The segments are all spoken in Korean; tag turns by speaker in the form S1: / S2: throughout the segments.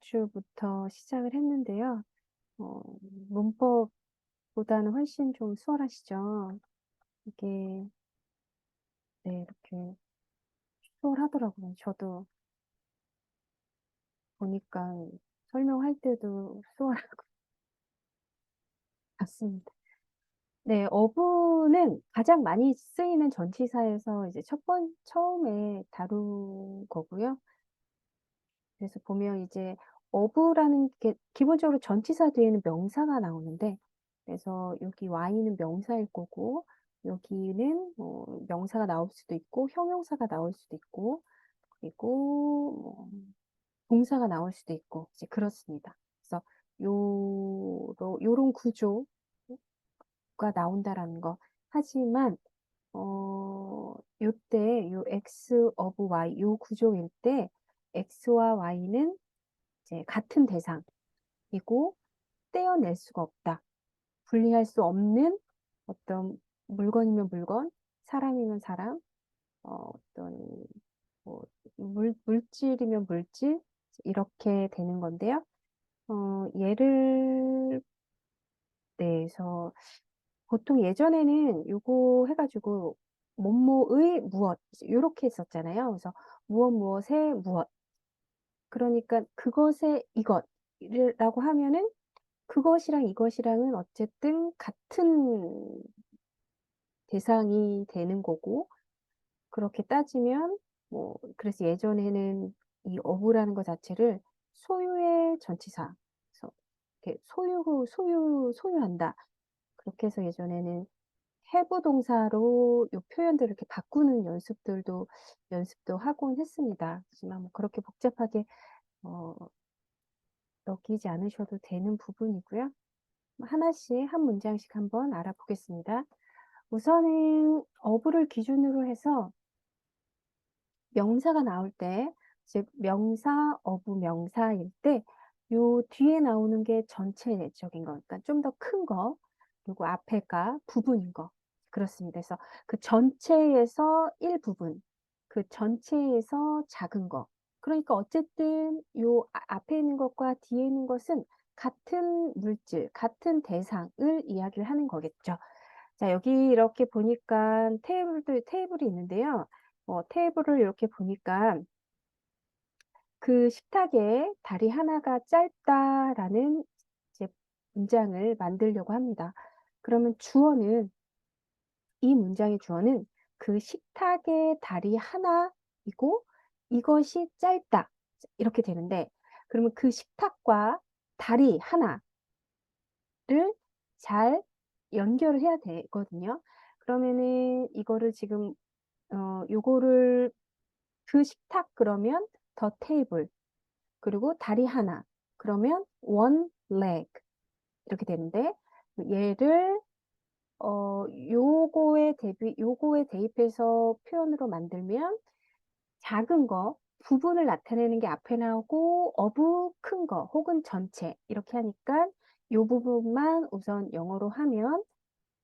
S1: 줄부터 시작을 했는데요. 문법보다는 훨씬 좀 수월하시죠? 이게, 네, 이렇게 수월하더라고요. 저도 보니까 설명할 때도 수월하고 같습니다. 네, 어부는 가장 많이 쓰이는 전치사에서 이제 처음에 다룬 거고요. 그래서 보면 이제 어부라는 게 기본적으로 전치사 뒤에는 명사가 나오는데, 그래서 여기 Y는 명사일 거고, 여기는 명사가 나올 수도 있고, 형용사가 나올 수도 있고, 그리고 동사가 나올 수도 있고, 이제 그렇습니다. 그래서 요런 구조가 나온다라는 거. 하지만 요때 요 X of Y 요 구조일 때 X와 Y는 이제 같은 대상이고 떼어낼 수가 없다. 분리할 수 없는 어떤 물건이면 물건, 사람이면 사람, 어떤 뭐 물질이면 물질 이렇게 되는 건데요. 예를 내서 보통 예전에는 요거 해가지고 뭐뭐의 무엇 이렇게 했었잖아요. 그래서 무엇의 무엇. 그러니까 그것의 이것이라고 하면은 그것이랑 이것이랑은 어쨌든 같은 대상이 되는 거고, 그렇게 따지면 그래서 예전에는 이 어부라는 것 자체를 소유의 전치사, 그래서 이렇게 소유한다. 그렇게 해서 예전에는 해부 동사로 요 표현들을 이렇게 바꾸는 연습도 하곤 했습니다. 하지만 뭐 그렇게 복잡하게 어, 여기지 않으셔도 되는 부분이고요. 하나씩 한 문장씩 한번 알아보겠습니다. 우선은 어부를 기준으로 해서 명사가 나올 때, 즉 명사, 어부, 명사일 때 요 뒤에 나오는 게 전체적인 거, 그러니까 좀 더 큰 거, 그리고 앞에가 부분인 거. 그렇습니다. 그래서 그 전체에서 일부분, 그 전체에서 작은 거. 그러니까 어쨌든 요 앞에 있는 것과 뒤에 있는 것은 같은 물질, 같은 대상을 이야기를 하는 거겠죠. 자, 여기 이렇게 보니까 테이블이 있는데요. 테이블을 이렇게 보니까 그 식탁에 다리 하나가 짧다라는 이제 문장을 만들려고 합니다. 그러면 이 문장의 주어는 그 식탁의 다리 하나이고 이것이 짧다. 이렇게 되는데, 그러면 그 식탁과 다리 하나를 잘 연결을 해야 되거든요. 그러면은 이거를 지금 요거를 그 식탁 그러면 더 테이블 그리고 다리 하나 그러면 one leg 이렇게 되는데 얘를 요거에 대입해서 표현으로 만들면 작은 거 부분을 나타내는 게 앞에 나오고 어부 큰 거 혹은 전체 이렇게 하니까 요 부분만 우선 영어로 하면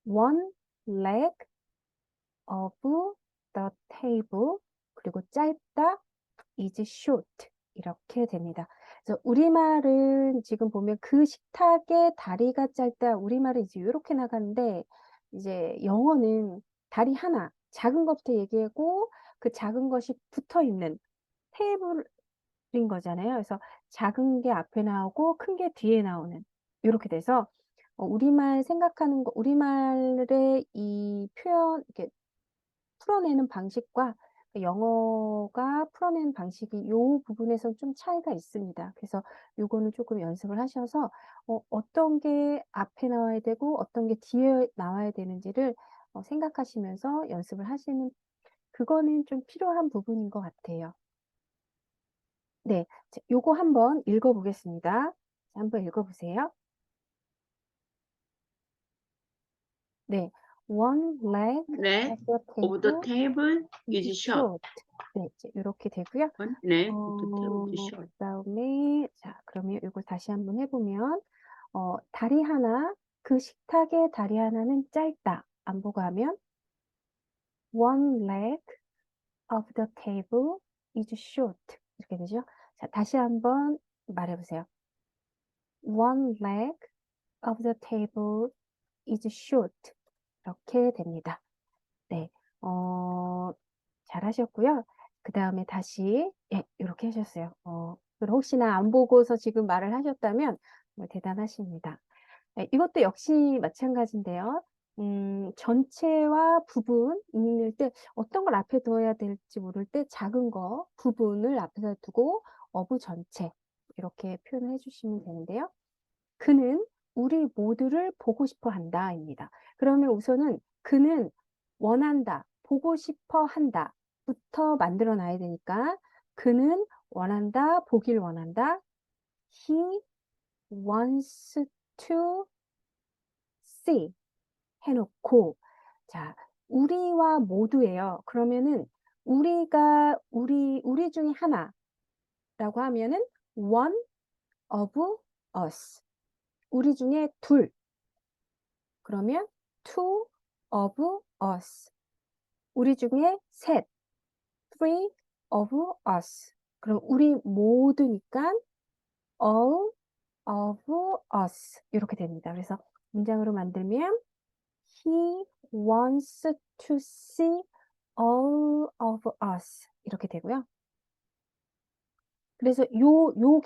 S1: one leg of the table 그리고 짧다 is short 이렇게 됩니다. 그래서 우리말은 지금 보면 그 식탁의 다리가 짧다 우리말은 이제 이렇게 나가는데 이제 영어는 다리 하나 작은 것부터 얘기하고 그 작은 것이 붙어 있는 테이블인 거잖아요. 그래서 작은 게 앞에 나오고 큰 게 뒤에 나오는 이렇게 돼서 우리말 생각하는 거 우리말의 이 표현 이렇게 풀어내는 방식과 영어가 풀어내는 방식이 요 부분에서 좀 차이가 있습니다. 그래서 요거는 조금 연습을 하셔서 어떤 게 앞에 나와야 되고 어떤 게 뒤에 나와야 되는지를 생각하시면서 연습을 하시는 그거는 좀 필요한 부분인 것 같아요. 네, 자, 요거 한번 읽어보겠습니다. 자, 한번 읽어보세요. 네, one leg
S2: leg
S1: of the
S2: of the
S1: table
S2: table
S1: is
S2: is short.
S1: short. 네, 이제 이렇게 되고요.
S2: One leg of the table is short.
S1: 그다음에 자, 그러면 이걸 다시 한번 해보면 다리 하나, 그 식탁의 다리 하나는 짧다. 안 보고 하면 one leg of the table is short. 이렇게 되죠. 자, 다시 한번 말해보세요. One leg of the table is short. 이렇게 됩니다. 네, 잘하셨고요. 그 다음에 다시, 예, 이렇게 하셨어요. 그리고 혹시나 안 보고서 지금 말을 하셨다면 대단하십니다. 네, 이것도 역시 마찬가지인데요. 전체와 부분 읽을 때 어떤 걸 앞에 둬야 될지 모를 때 작은 거, 부분을 앞에다 두고 어부 전체 이렇게 표현을 해주시면 되는데요. 그는 우리 모두를 보고 싶어 한다입니다. 그러면 우선은 그는 원한다, 보고 싶어 한다 부터 만들어 놔야 되니까 그는 원한다, 보길 원한다. He wants to see 해놓고 자, 우리와 모두예요. 그러면은 우리 중에 하나라고 하면은 one of us. 우리 중에 둘. 그러면 two of us. 우리 중에 셋. three of us. 그럼 우리 모두니까 all of us. 이렇게 됩니다. 그래서 문장으로 만들면 He wants to see all of us. 이렇게 되고요. 그래서 요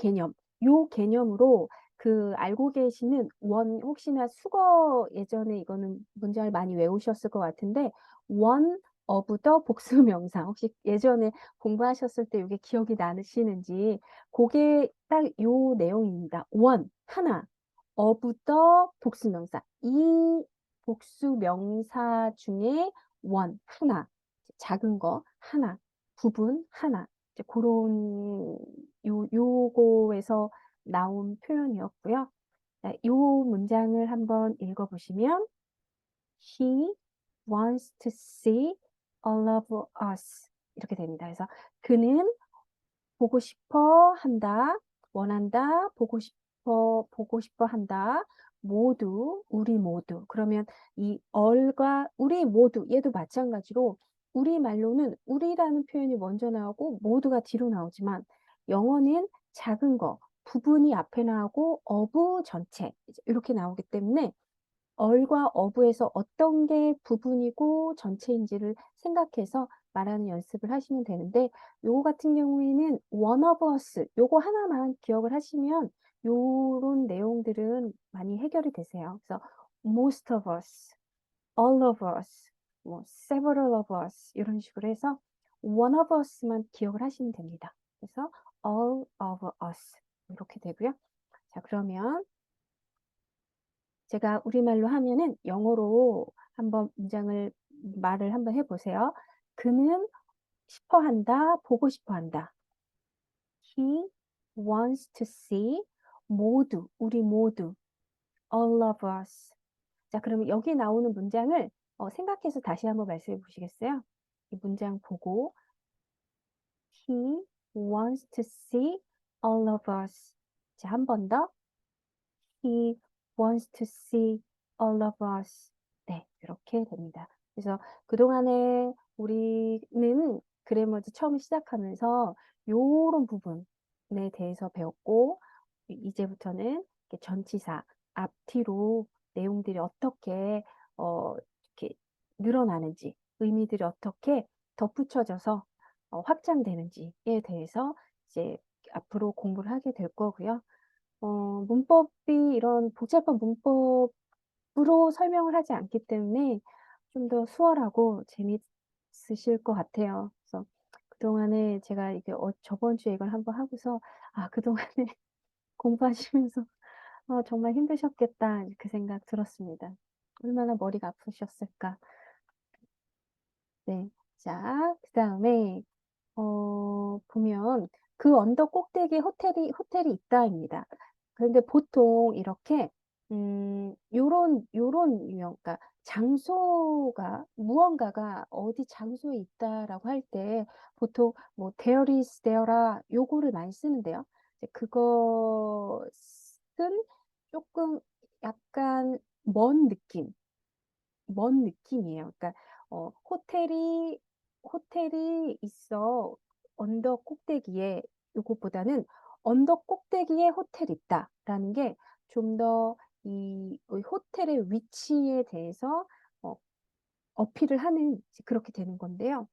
S1: 개념으로 그 알고 계시는 혹시나 수거 예전에 이거는 문장을 많이 외우셨을 것 같은데 one of the 복수명사 혹시 예전에 공부하셨을 때 이게 기억이 나시는지 그게 딱 요 내용입니다. one 하나 of the 복수명사 이 복수명사 중에 one 하나 작은 거 하나 부분 하나 이제 그런 요거에서 나온 표현이었고요. 네, 요 문장을 한번 읽어보시면 He wants to see all of us 이렇게 됩니다. 그래서 그는 보고 싶어 한다, 원한다, 보고 싶어 한다, 모두, 우리 모두. 그러면 이 all과 우리 모두, 얘도 마찬가지로 우리말로는 우리라는 표현이 먼저 나오고 모두가 뒤로 나오지만 영어는 작은 거, 부분이 앞에 나오고 of 전체 이렇게 나오기 때문에 얼과 어부에서 어떤 게 부분이고 전체인지를 생각해서 말하는 연습을 하시면 되는데 요거 같은 경우에는 one of us 요거 하나만 기억을 하시면 요런 내용들은 많이 해결이 되세요. 그래서 most of us, all of us, 뭐 several of us 이런 식으로 해서 one of us만 기억을 하시면 됩니다. 그래서 all of us 이렇게 되고요. 자, 그러면 제가 우리말로 하면은 영어로 한번 말을 한번 해보세요. 그는 싶어 한다, 보고 싶어 한다. He wants to see 모두, 우리 모두, all of us. 자, 그러면 여기 나오는 문장을 생각해서 다시 한번 말씀해 보시겠어요? 이 문장 보고 He wants to see all of us. 자, 한 번 더. He wants to see all of us. 네, 이렇게 됩니다. 그래서 그동안에 우리는 그래머지 처음 시작하면서 요런 부분에 대해서 배웠고, 이제부터는 이렇게 전치사, 앞뒤로 내용들이 어떻게, 이렇게 늘어나는지, 의미들이 어떻게 덧붙여져서 확장되는지에 대해서 이제 앞으로 공부를 하게 될 거고요. 문법이 이런 복잡한 문법으로 설명을 하지 않기 때문에 좀 더 수월하고 재밌으실 것 같아요. 그래서 그동안에 제가 이게 저번 주에 이걸 한번 하고서 아, 그동안에 공부하시면서 정말 힘드셨겠다 그 생각 들었습니다. 얼마나 머리가 아프셨을까. 네. 자, 그다음에 보면 그 언덕 꼭대기에 호텔이 있다입니다. 그런데 보통 이렇게 요런 유형, 그러니까 장소가 무언가가 어디 장소에 있다라고 할 때 보통 뭐 there is there라 요거를 많이 쓰는데요. 이제 그것은 조금 약간 먼 느낌이에요. 그러니까 호텔이 있어 언덕 꼭대기에 요것보다는 언덕 꼭대기에 호텔이 있다라는 게 좀 더 이 호텔의 위치에 대해서 어 어필을 하는 이제 그렇게 되는 건데요.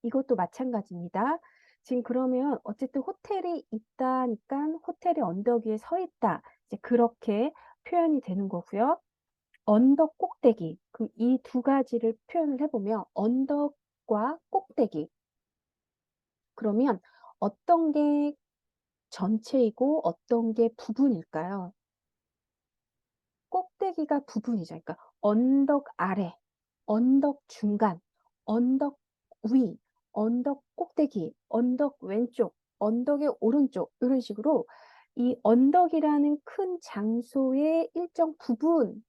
S1: 이것도 마찬가지입니다. 지금 그러면 어쨌든 호텔이 있다니깐 호텔이 언덕 위에 서 있다. 이제 그렇게 표현이 되는 거고요. 언덕 꼭대기. 그럼 이 두 가지를 표현을 해 보면 언덕과 꼭대기. 그러면 어떤 게 전체이고 어떤 게 부분일까요? 꼭대기가 부분이죠. 그러니까 언덕 아래, 언덕 중간, 언덕 위, 언덕 꼭대기, 언덕 왼쪽, 언덕의 오른쪽 이런 식으로 이 언덕이라는 큰 장소의 일정 부분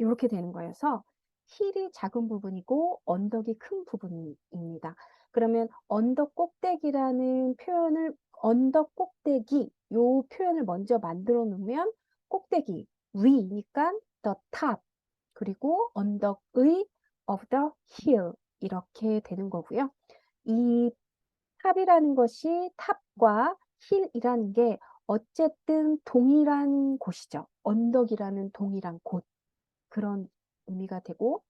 S1: 요렇게 되는 거여서 힐이 작은 부분이고 언덕이 큰 부분입니다. 그러면 언덕 꼭대기라는 표현을 언덕 꼭대기 요 표현을 먼저 만들어 놓으면 꼭대기 위니까 the top 그리고 언덕의 of the hill 이렇게 되는 거고요. 이 탑이라는 것이 탑과 힐이라는 게 어쨌든 동일한 곳이죠. 언덕이라는 동일한 곳. 그런 의미가 되고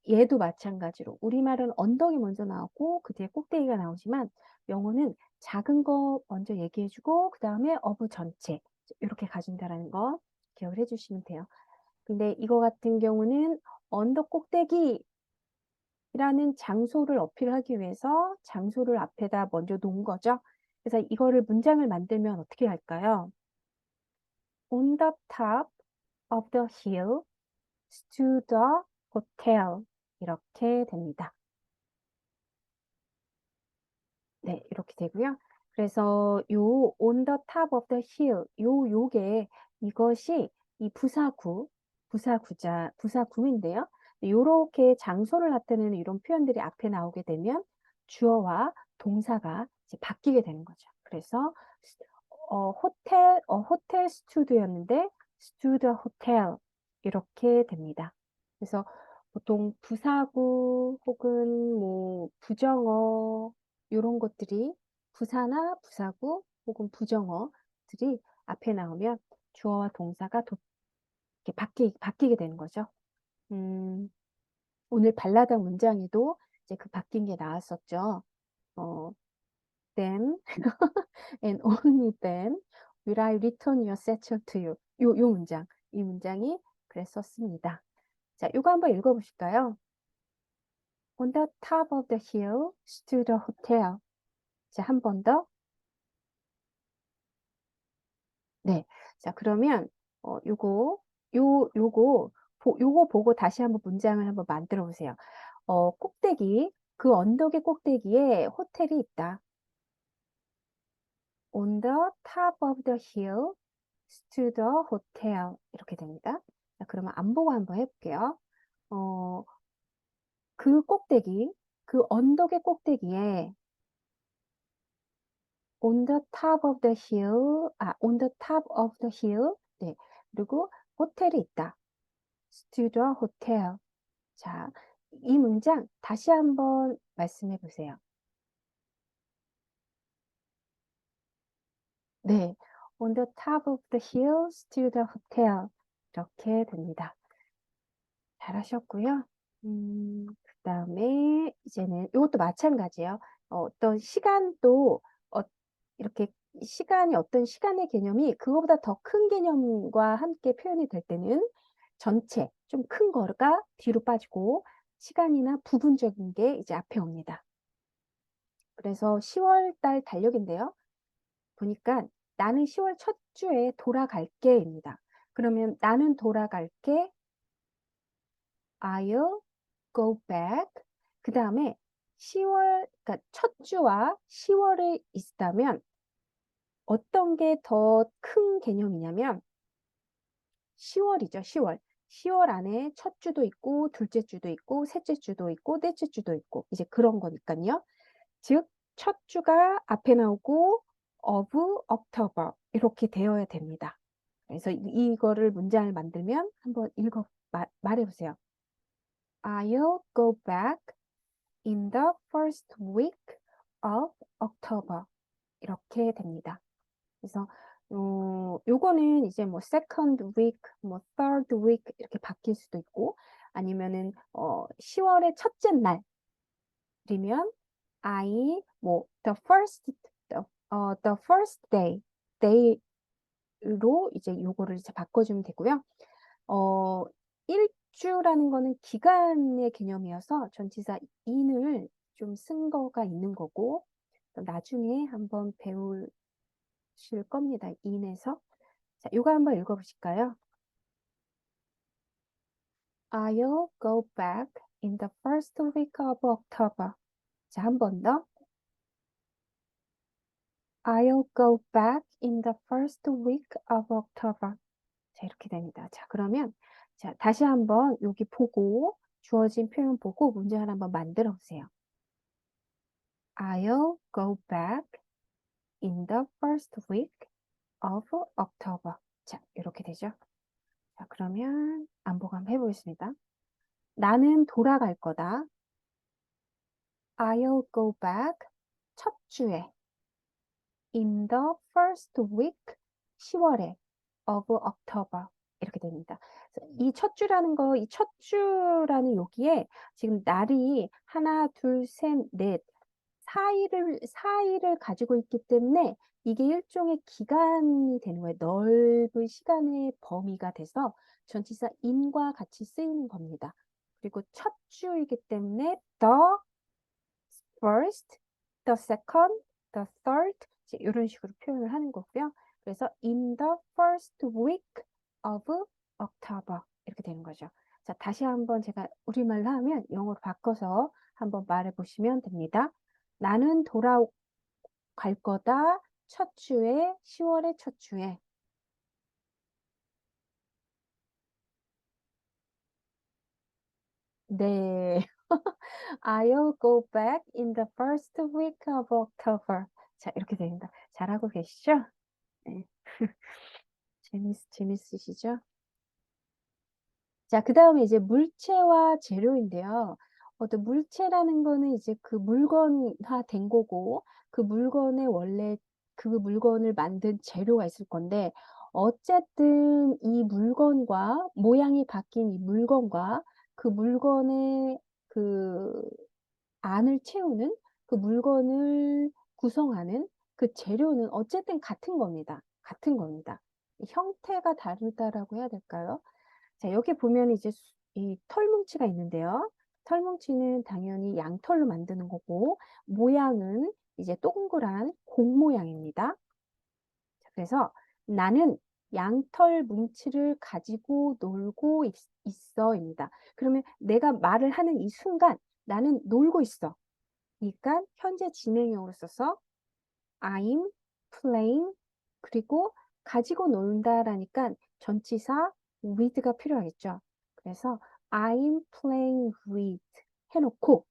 S1: 얘도 마찬가지로 우리말은 언덕이 먼저 나오고 그 뒤에 꼭대기가 나오지만 영어는 작은 거 먼저 얘기해 주고 그다음에 of 전체 이렇게 가진다라는 거 기억을 해 주시면 돼요. 근데 이거 같은 경우는 언덕 꼭대기라는 장소를 어필하기 위해서 장소를 앞에다 먼저 놓은 거죠. 그래서 이거를 문장을 만들면 어떻게 할까요? On the top of the hill stood the hotel 이렇게 됩니다. 네, 이렇게 되고요. 그래서 요 on the top of the hill 요게 이것이 이 부사구인데요. 요렇게 장소를 나타내는 이런 표현들이 앞에 나오게 되면 주어와 동사가 이제 바뀌게 되는 거죠. 그래서 호텔 스튜드였는데 스튜드 호텔 이렇게 됩니다. 그래서 보통 부사구 혹은 뭐 부정어 요런 것들이 부사나 부사구 혹은 부정어들이 앞에 나오면 주어와 동사가 이렇게 바뀌게 되는 거죠. 오늘 발라당 문장에도 이제 그 바뀐 게 나왔었죠. Then and only then will I return your satchel to you. 요 문장, 이 문장이 그랬었습니다. 자, 요거 한번 읽어보실까요? On the top of the hill stood a hotel. 자, 한 번 더. 네. 자, 그러면 요거 보고 다시 한번 문장을 한번 만들어 보세요. 꼭대기, 그 언덕의 꼭대기에 호텔이 있다. On the top of the hill stood a hotel. 이렇게 됩니다. 자, 그러면 안 보고 한번 해볼게요. 그 꼭대기, 그 언덕의 꼭대기에 on the top of the hill, on the top of the hill. 네. 그리고 호텔이 있다. stood a hotel. 자, 이 문장 다시 한번 말씀해 보세요. 네. On the top of the hill stood a hotel. 이렇게 됩니다. 잘하셨고요. 그다음에 이제는 이것도 마찬가지예요. 어떤 시간도 이렇게 시간이 어떤 시간의 개념이 그거보다 더 큰 개념과 함께 표현이 될 때는 전체 좀 큰 거가 뒤로 빠지고 시간이나 부분적인 게 이제 앞에 옵니다. 그래서 10월 달 달력인데요. 보니까 나는 10월 첫 주에 돌아갈게입니다. 그러면 나는 돌아갈게 I'll go back. 그 다음에 10월, 그러니까 첫 주와 10월에 있다면 어떤 게 더 큰 개념이냐면 10월이죠, 10월. 10월 안에 첫 주도 있고, 둘째 주도 있고, 셋째 주도 있고, 넷째 주도 있고, 이제 그런 거니까요. 즉, 첫 주가 앞에 나오고, of October 이렇게 되어야 됩니다. 그래서 이거를 문장을 만들면 한번 말해보세요. I'll go back in the first week of October. 이렇게 됩니다. 그래서 요거는 이제 뭐 second week, 뭐 third week 이렇게 바뀔 수도 있고 아니면은 10월의 첫째 날이면 I 뭐 the first day로 이제 요거를 이제 바꿔주면 되고요. 일주라는 거는 기간의 개념이어서 전치사 in을 좀 쓴 거가 있는 거고 나중에 한번 배우실 겁니다. in에서. 자, 요거 한번 읽어보실까요? I'll go back in the first week of October. 자, 한 번 더. I'll go back in the first week of October. 자, 이렇게 됩니다. 자, 그러면 자, 다시 한번 여기 보고 주어진 표현 보고 문제 하나 한번 만들어 보세요. I'll go back in the first week of October. 자, 이렇게 되죠. 자, 그러면 안보고 한번 해보겠습니다. 나는 돌아갈 거다. I'll go back 첫 주에 in the first week 10월에 of October 이렇게 됩니다. 이 첫 주라는 거, 이 첫 주라는 여기에 지금 날이 하나, 둘, 셋, 넷, 4일을 가지고 있기 때문에 이게 일종의 기간이 되는 거예요. 넓은 시간의 범위가 돼서 전치사 in과 같이 쓰이는 겁니다. 그리고 첫 주이기 때문에 the first, the second, the third 이런 식으로 표현을 하는 거고요. 그래서 in the first week of October 이렇게 되는 거죠. 자, 다시 한번 제가 우리말로 하면 영어로 바꿔서 한번 말해 보시면 됩니다. 나는 돌아갈 거다. 첫 주에 10월의 첫 주에. 네. I'll go back in the first week of October. 자, 이렇게 됩니다. 잘하고 계시죠? 네. 재밌으시죠? 자, 그 다음에 이제 물체와 재료인데요. 어떤 물체라는 거는 이제 그 물건화 된 거고, 그 물건에 원래 그 물건을 만든 재료가 있을 건데, 어쨌든 이 물건과 모양이 바뀐 이 물건과 그 물건의 그 안을 채우는 그 물건을 구성하는 그 재료는 어쨌든 같은 겁니다. 같은 겁니다. 형태가 다르다라고 해야 될까요? 자, 여기 보면 이제 이 털뭉치가 있는데요. 털뭉치는 당연히 양털로 만드는 거고, 모양은 이제 동그란 공 모양입니다. 자, 그래서 나는 양털 뭉치를 가지고 놀고 있어입니다. 그러면 내가 말을 하는 이 순간 나는 놀고 있어. 그러니까 현재 진행형으로 써서 I'm playing 그리고 가지고 논다라니까 전치사 with가 필요하겠죠. 그래서 I'm playing with 해놓고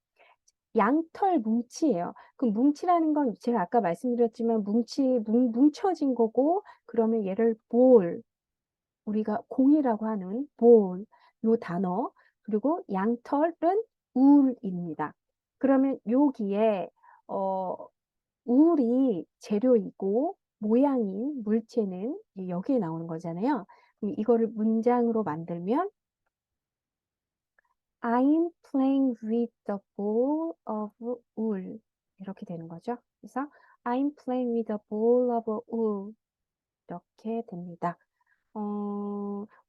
S1: 양털 뭉치예요. 그럼 뭉치라는 건 제가 아까 말씀드렸지만 뭉쳐진 거고 그러면 얘를 ball 우리가 공이라고 하는 ball 요 단어 그리고 양털은 울입니다. 그러면 여기에 어, 울이 재료이고 모양인 물체는 여기에 나오는 거잖아요. 그럼 이거를 문장으로 만들면 I'm playing with the ball of wool 이렇게 되는 거죠. 그래서 I'm playing with a ball of wool 이렇게 됩니다.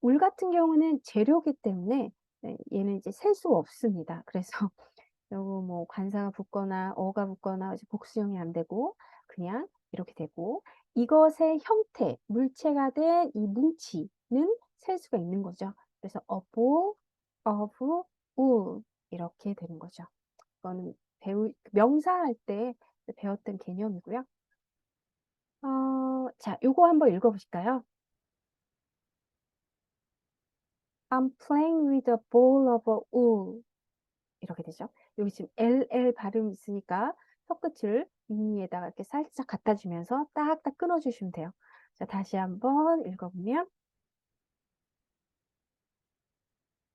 S1: 울 같은 경우는 재료기 때문에 네, 얘는 이제 셀 수 없습니다. 그래서 요거 뭐 관사가 붙거나 어가 붙거나 이제 복수형이 안 되고 그냥 이렇게 되고 이것의 형태, 물체가 된 이 뭉치는 셀 수가 있는 거죠. 그래서 a ball of wool 이렇게 되는 거죠. 이거는 명사할 때 배웠던 개념이고요. 자, 요거 한번 읽어보실까요? I'm playing with a ball of wool. 이렇게 되죠. 여기 지금 LL 발음 있으니까 혀끝을 윗니에다가 이렇게 살짝 갖다 주면서 딱딱 끊어주시면 돼요. 자, 다시 한번 읽어보면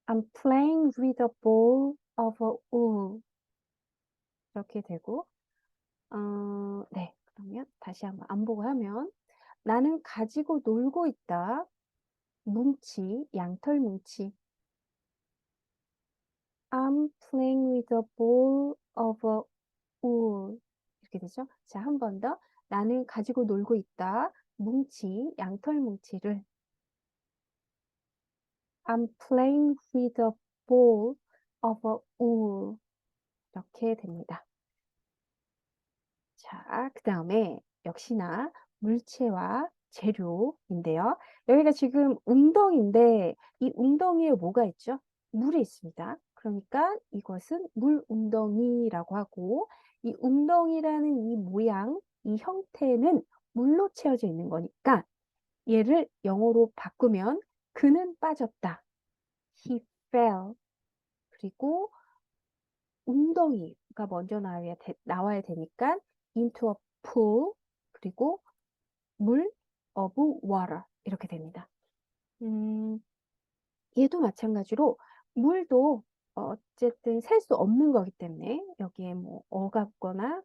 S1: I'm playing with a ball of wool. 이렇게 되고 네, 그러면 다시 한번 안 보고 하면 나는 가지고 놀고 있다. 뭉치, 양털 뭉치. I'm playing with a ball of wool. 이렇게 되죠. 자, 한 번 더. 나는 가지고 놀고 있다. 뭉치, 양털 뭉치를. I'm playing with a ball of wool. 이렇게 됩니다. 자, 그 다음에 역시나 물체와 재료인데요. 여기가 지금 웅덩이인데 이 웅덩이에 뭐가 있죠? 물이 있습니다. 그러니까 이것은 물 웅덩이라고 하고 이 웅덩이라는 이 모양, 이 형태는 물로 채워져 있는 거니까 얘를 영어로 바꾸면 그는 빠졌다. He fell. 그리고 웅덩이가 먼저 나와야 되니까 into a pool 그리고 물 of water 이렇게 됩니다. 얘도 마찬가지로 물도 어쨌든 셀 수 없는 거기 때문에 여기에 뭐 어가 붙거나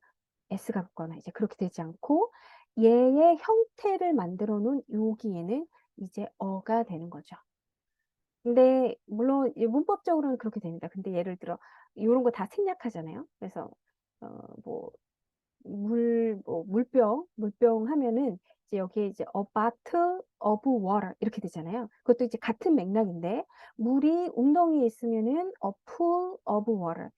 S1: s가 붙거나 이제 그렇게 되지 않고 얘의 형태를 만들어 놓은 여기에는 이제 어가 되는 거죠. 근데 물론 문법적으로는 그렇게 됩니다. 근데 예를 들어 이런 거 다 생략하잖아요. 그래서 뭐 물병 하면은 이제 여기에 이제 a bottle of water 이렇게 되잖아요. 그것도 이제 같은 맥락인데 물이 웅덩이에 있으면은 a pool of water.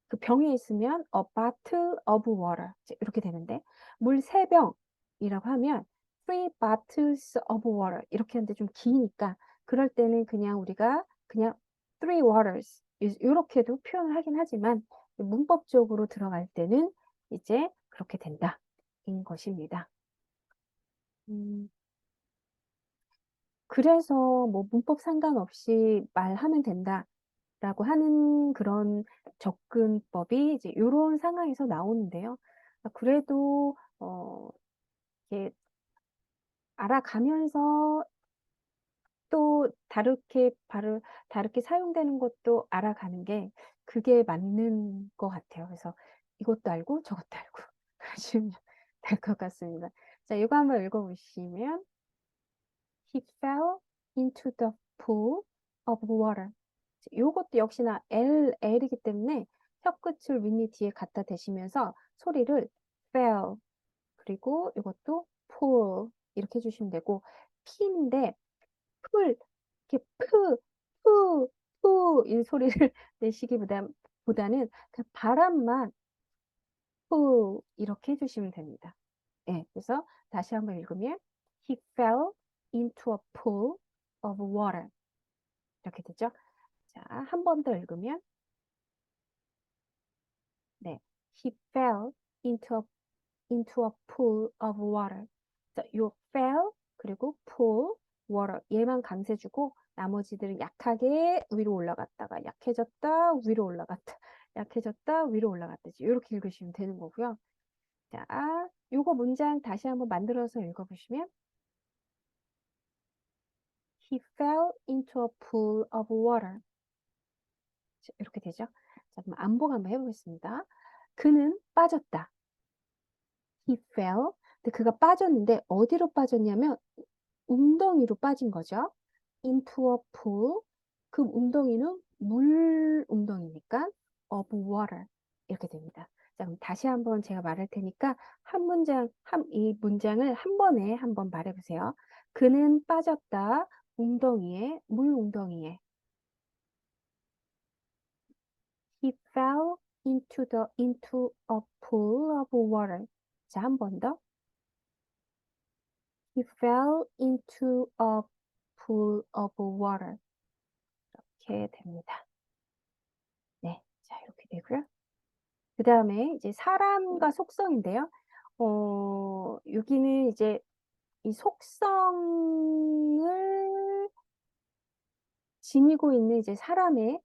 S1: 그 병에 있으면 a bottle of water 이렇게 되는데 물 3병이라고 하면 3 bottles of water 이렇게 하는데 좀 기니까 그럴 때는 그냥 우리가 그냥 3 waters 이렇게도 표현을 하긴 하지만 문법적으로 들어갈 때는 이제 그렇게 된다 인 것입니다. 그래서 뭐 문법 상관없이 말하면 된다라고 하는 그런 접근법이 이제 요런 상황에서 나오는데요. 그래도 이렇게 알아가면서 또 다르게 사용되는 것도 알아가는 게 그게 맞는 것 같아요. 그래서 이것도 알고 저것도 알고 하시면 될 것 같습니다. 자, 이거 한번 읽어보시면 He fell into the pool of water. 요것도 역시나 L이기 때문에 혀끝을 윗니 뒤에 갖다 대시면서 소리를 fell 그리고 이것도 pool 이렇게 해주시면 되고 P인데 풀 이렇게 이 소리를 내시기보다는 그 바람만 이렇게 해주시면 됩니다. 예, 그래서 다시 한번 읽으면 He fell into a pool of water. 이렇게 되죠. 자, 한 번 더 읽으면 네, He fell into a pool of water. 자, 요 fell 그리고 pool, water 얘만 감세주고 나머지들은 약하게 위로 올라갔다가 약해졌다 위로 올라갔다 약해졌다 위로 올라갔다 이렇게 읽으시면 되는 거고요. 자, 요거 문장 다시 한번 만들어서 읽어보시면 He fell into a pool of water. 이렇게 되죠. 자, 그럼 암복 한번 해보겠습니다. 그는 빠졌다. He fell. 근데 그가 빠졌는데 어디로 빠졌냐면 웅덩이로 빠진 거죠. Into a pool. 그 웅덩이는 물 웅덩이니까 of water 이렇게 됩니다. 자, 그럼 다시 한번 제가 말할 테니까 이 문장을 한 번에 한번 말해보세요. 그는 빠졌다. 웅덩이에 물 웅덩이에. He fell into a pool of water. 자, 한 번 더. He fell into a pool of water. 이렇게 됩니다. 네, 자, 이렇게 되고요. 그 다음에 이제 사람과 속성인데요. 여기는 이제 이 속성을 지니고 있는 이제 사람의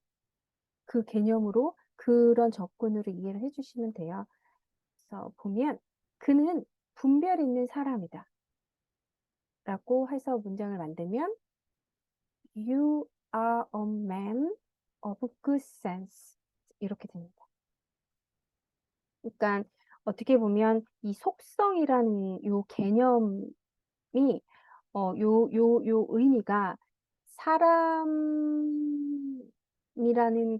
S1: 그 개념으로 그런 접근으로 이해를 해주시면 돼요. 그래서 보면 그는 분별 있는 사람이다. 라고 해서 문장을 만들면 You are a man of good sense. 이렇게 됩니다. 그러니까 어떻게 보면 이 속성이라는 요 개념 요 의미가 사람이라는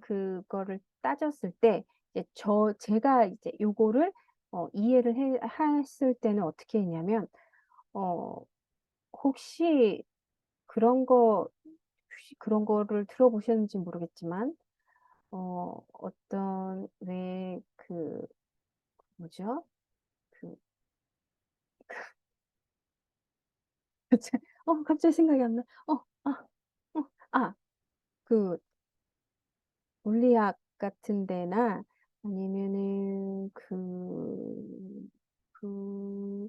S1: 그거를 따졌을 때 이제 제가 이제 요거를 이해를 했을 때는 어떻게 했냐면 어 혹시 그런 거 혹시 그런 거를 들어보셨는지 모르겠지만 어떤 왜 뭐죠? 그 갑자기 생각이 안 나. 어 아 그 물리학 같은 데나 아니면은 그 그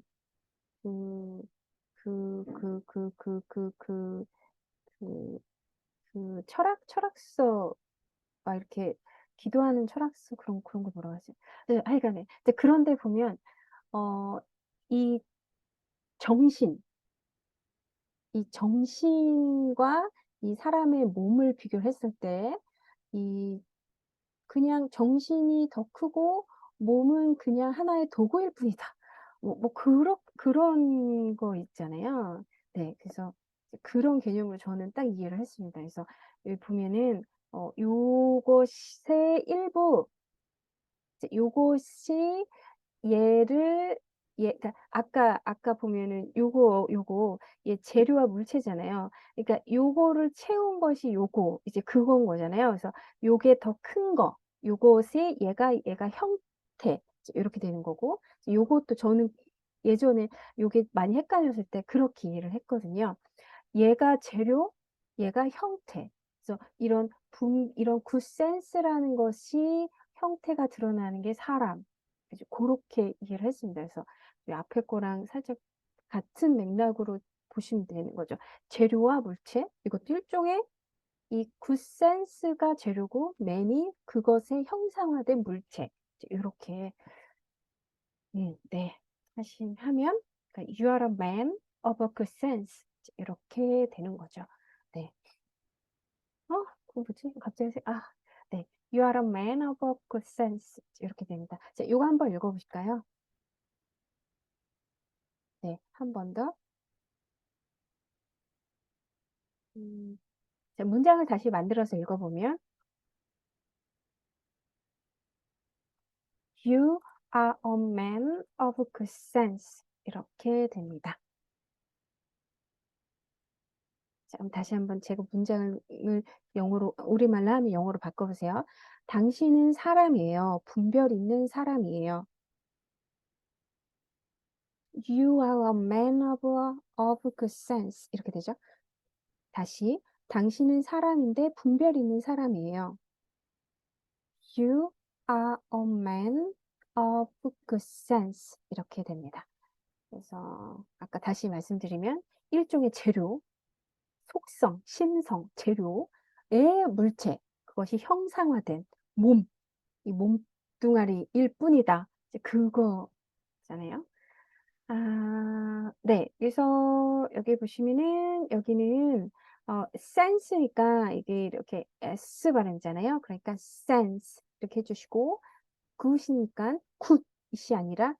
S1: 그 그 철학서 막 이렇게 기도하는 철학서 그런 거 뭐라 하지? 네 하여간에 이제 그런 데 보면 어 이 정신 이 정신과 이 사람의 몸을 비교했을 때 이 그냥 정신이 더 크고 몸은 그냥 하나의 도구일 뿐이다. 그런 거 있잖아요. 네. 그래서 이제 그런 개념으로 저는 딱 이해를 했습니다. 그래서 여기 보면은 요것의 일부 이제 요것이 얘를 그러니까 아까 보면은 요거 얘 재료와 물체잖아요. 그러니까 요거를 채운 것이 요거 이제 그건 거잖아요. 그래서 요게 더 큰 거, 요것이 얘가 형태 이제 요렇게 되는 거고 요것도 저는 예전에 요게 많이 헷갈렸을 때 그렇게 이해를 했거든요. 얘가 재료, 얘가 형태. 그래서 이런 굿센스라는 것이 형태가 드러나는 게 사람. 이제 고렇게 이해를 했습니다. 그래서 이 앞에 거랑 살짝 같은 맥락으로 보시면 되는 거죠. 재료와 물체 이것도 일종의 이 굿센스가 재료고 man이 그것의 형상화된 물체. 이제 요렇게 네. 하면 그러니까 "You are a man of a good sense." 이제 이렇게 되는 거죠. 네. 그거 뭐지? 갑자기 네. "You are a man of a good sense." 이제 이렇게 됩니다. 자 요거 한번 읽어 보실까요? 네. 한 번 더. 음. 자 문장을 다시 만들어서 읽어 보면 "You are a man of good sense." 이렇게 됩니다. 자 그럼 다시 한번 제가 문장을 영어로 우리말로 하면 영어로 바꿔 보세요. "당신은 사람이에요. 분별 있는 사람이에요." "You are a man of good sense." 이렇게 되죠. 다시 "당신은 사람인데 분별 있는 사람이에요." "You are a man of good sense." 이렇게 됩니다. 그래서 아까 다시 말씀드리면 일종의 재료, 속성, 심성, 재료의 물체, 그것이 형상화된 몸, 이 몸뚱아리일 뿐이다. 이제 그거잖아요. 네. 그래서 여기 보시면은 여기는 sense니까 이게 이렇게 S 발음이잖아요. 그러니까 sense 이렇게 해 주시고 good이니까 good이 아니라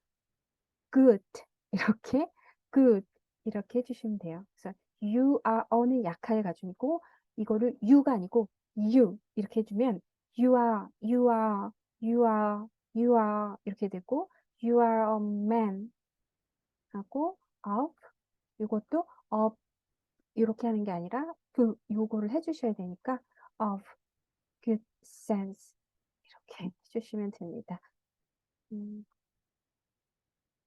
S1: good 이렇게 good 이렇게 해 주시면 돼요. 그래서 you are a는 약할 가지고 이거를 you가 아니고 you 이렇게 해 주면 you are, you are, you are, you are 이렇게 되고 you are a man 하고 of 요것도 of 요렇게 하는 게 아니라 요거를 해 주셔야 되니까 of good sense 이렇게 해 주시면 됩니다. 음.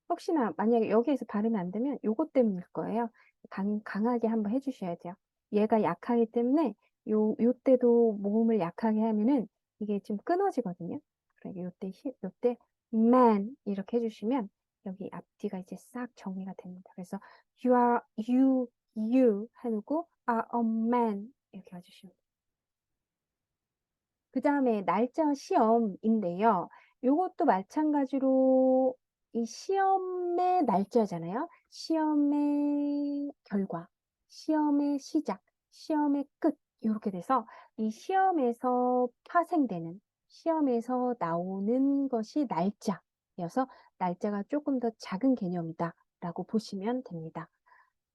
S1: 혹시나 만약에 여기에서 발음이 안 되면 요것 때문일 거예요. 강하게 한번 해 주셔야 돼요. 얘가 약하기 때문에 요때도 모음을 약하게 하면은 이게 좀 끊어지거든요. 그러니까 요때 man 이렇게 해 주시면 여기 앞뒤가 이제 싹 정리가 됩니다. 그래서 you 하고 are a man 이렇게 해 주시면 그다음에 날짜 시험인데요. 요것도 마찬가지로 이 시험의 날짜잖아요. 시험의 결과, 시험의 시작, 시험의 끝 요렇게 돼서 이 시험에서 파생되는 시험에서 나오는 것이 날짜여서 날짜가 쪼끔 더 작은 개념이다라고 보시면 됩니다.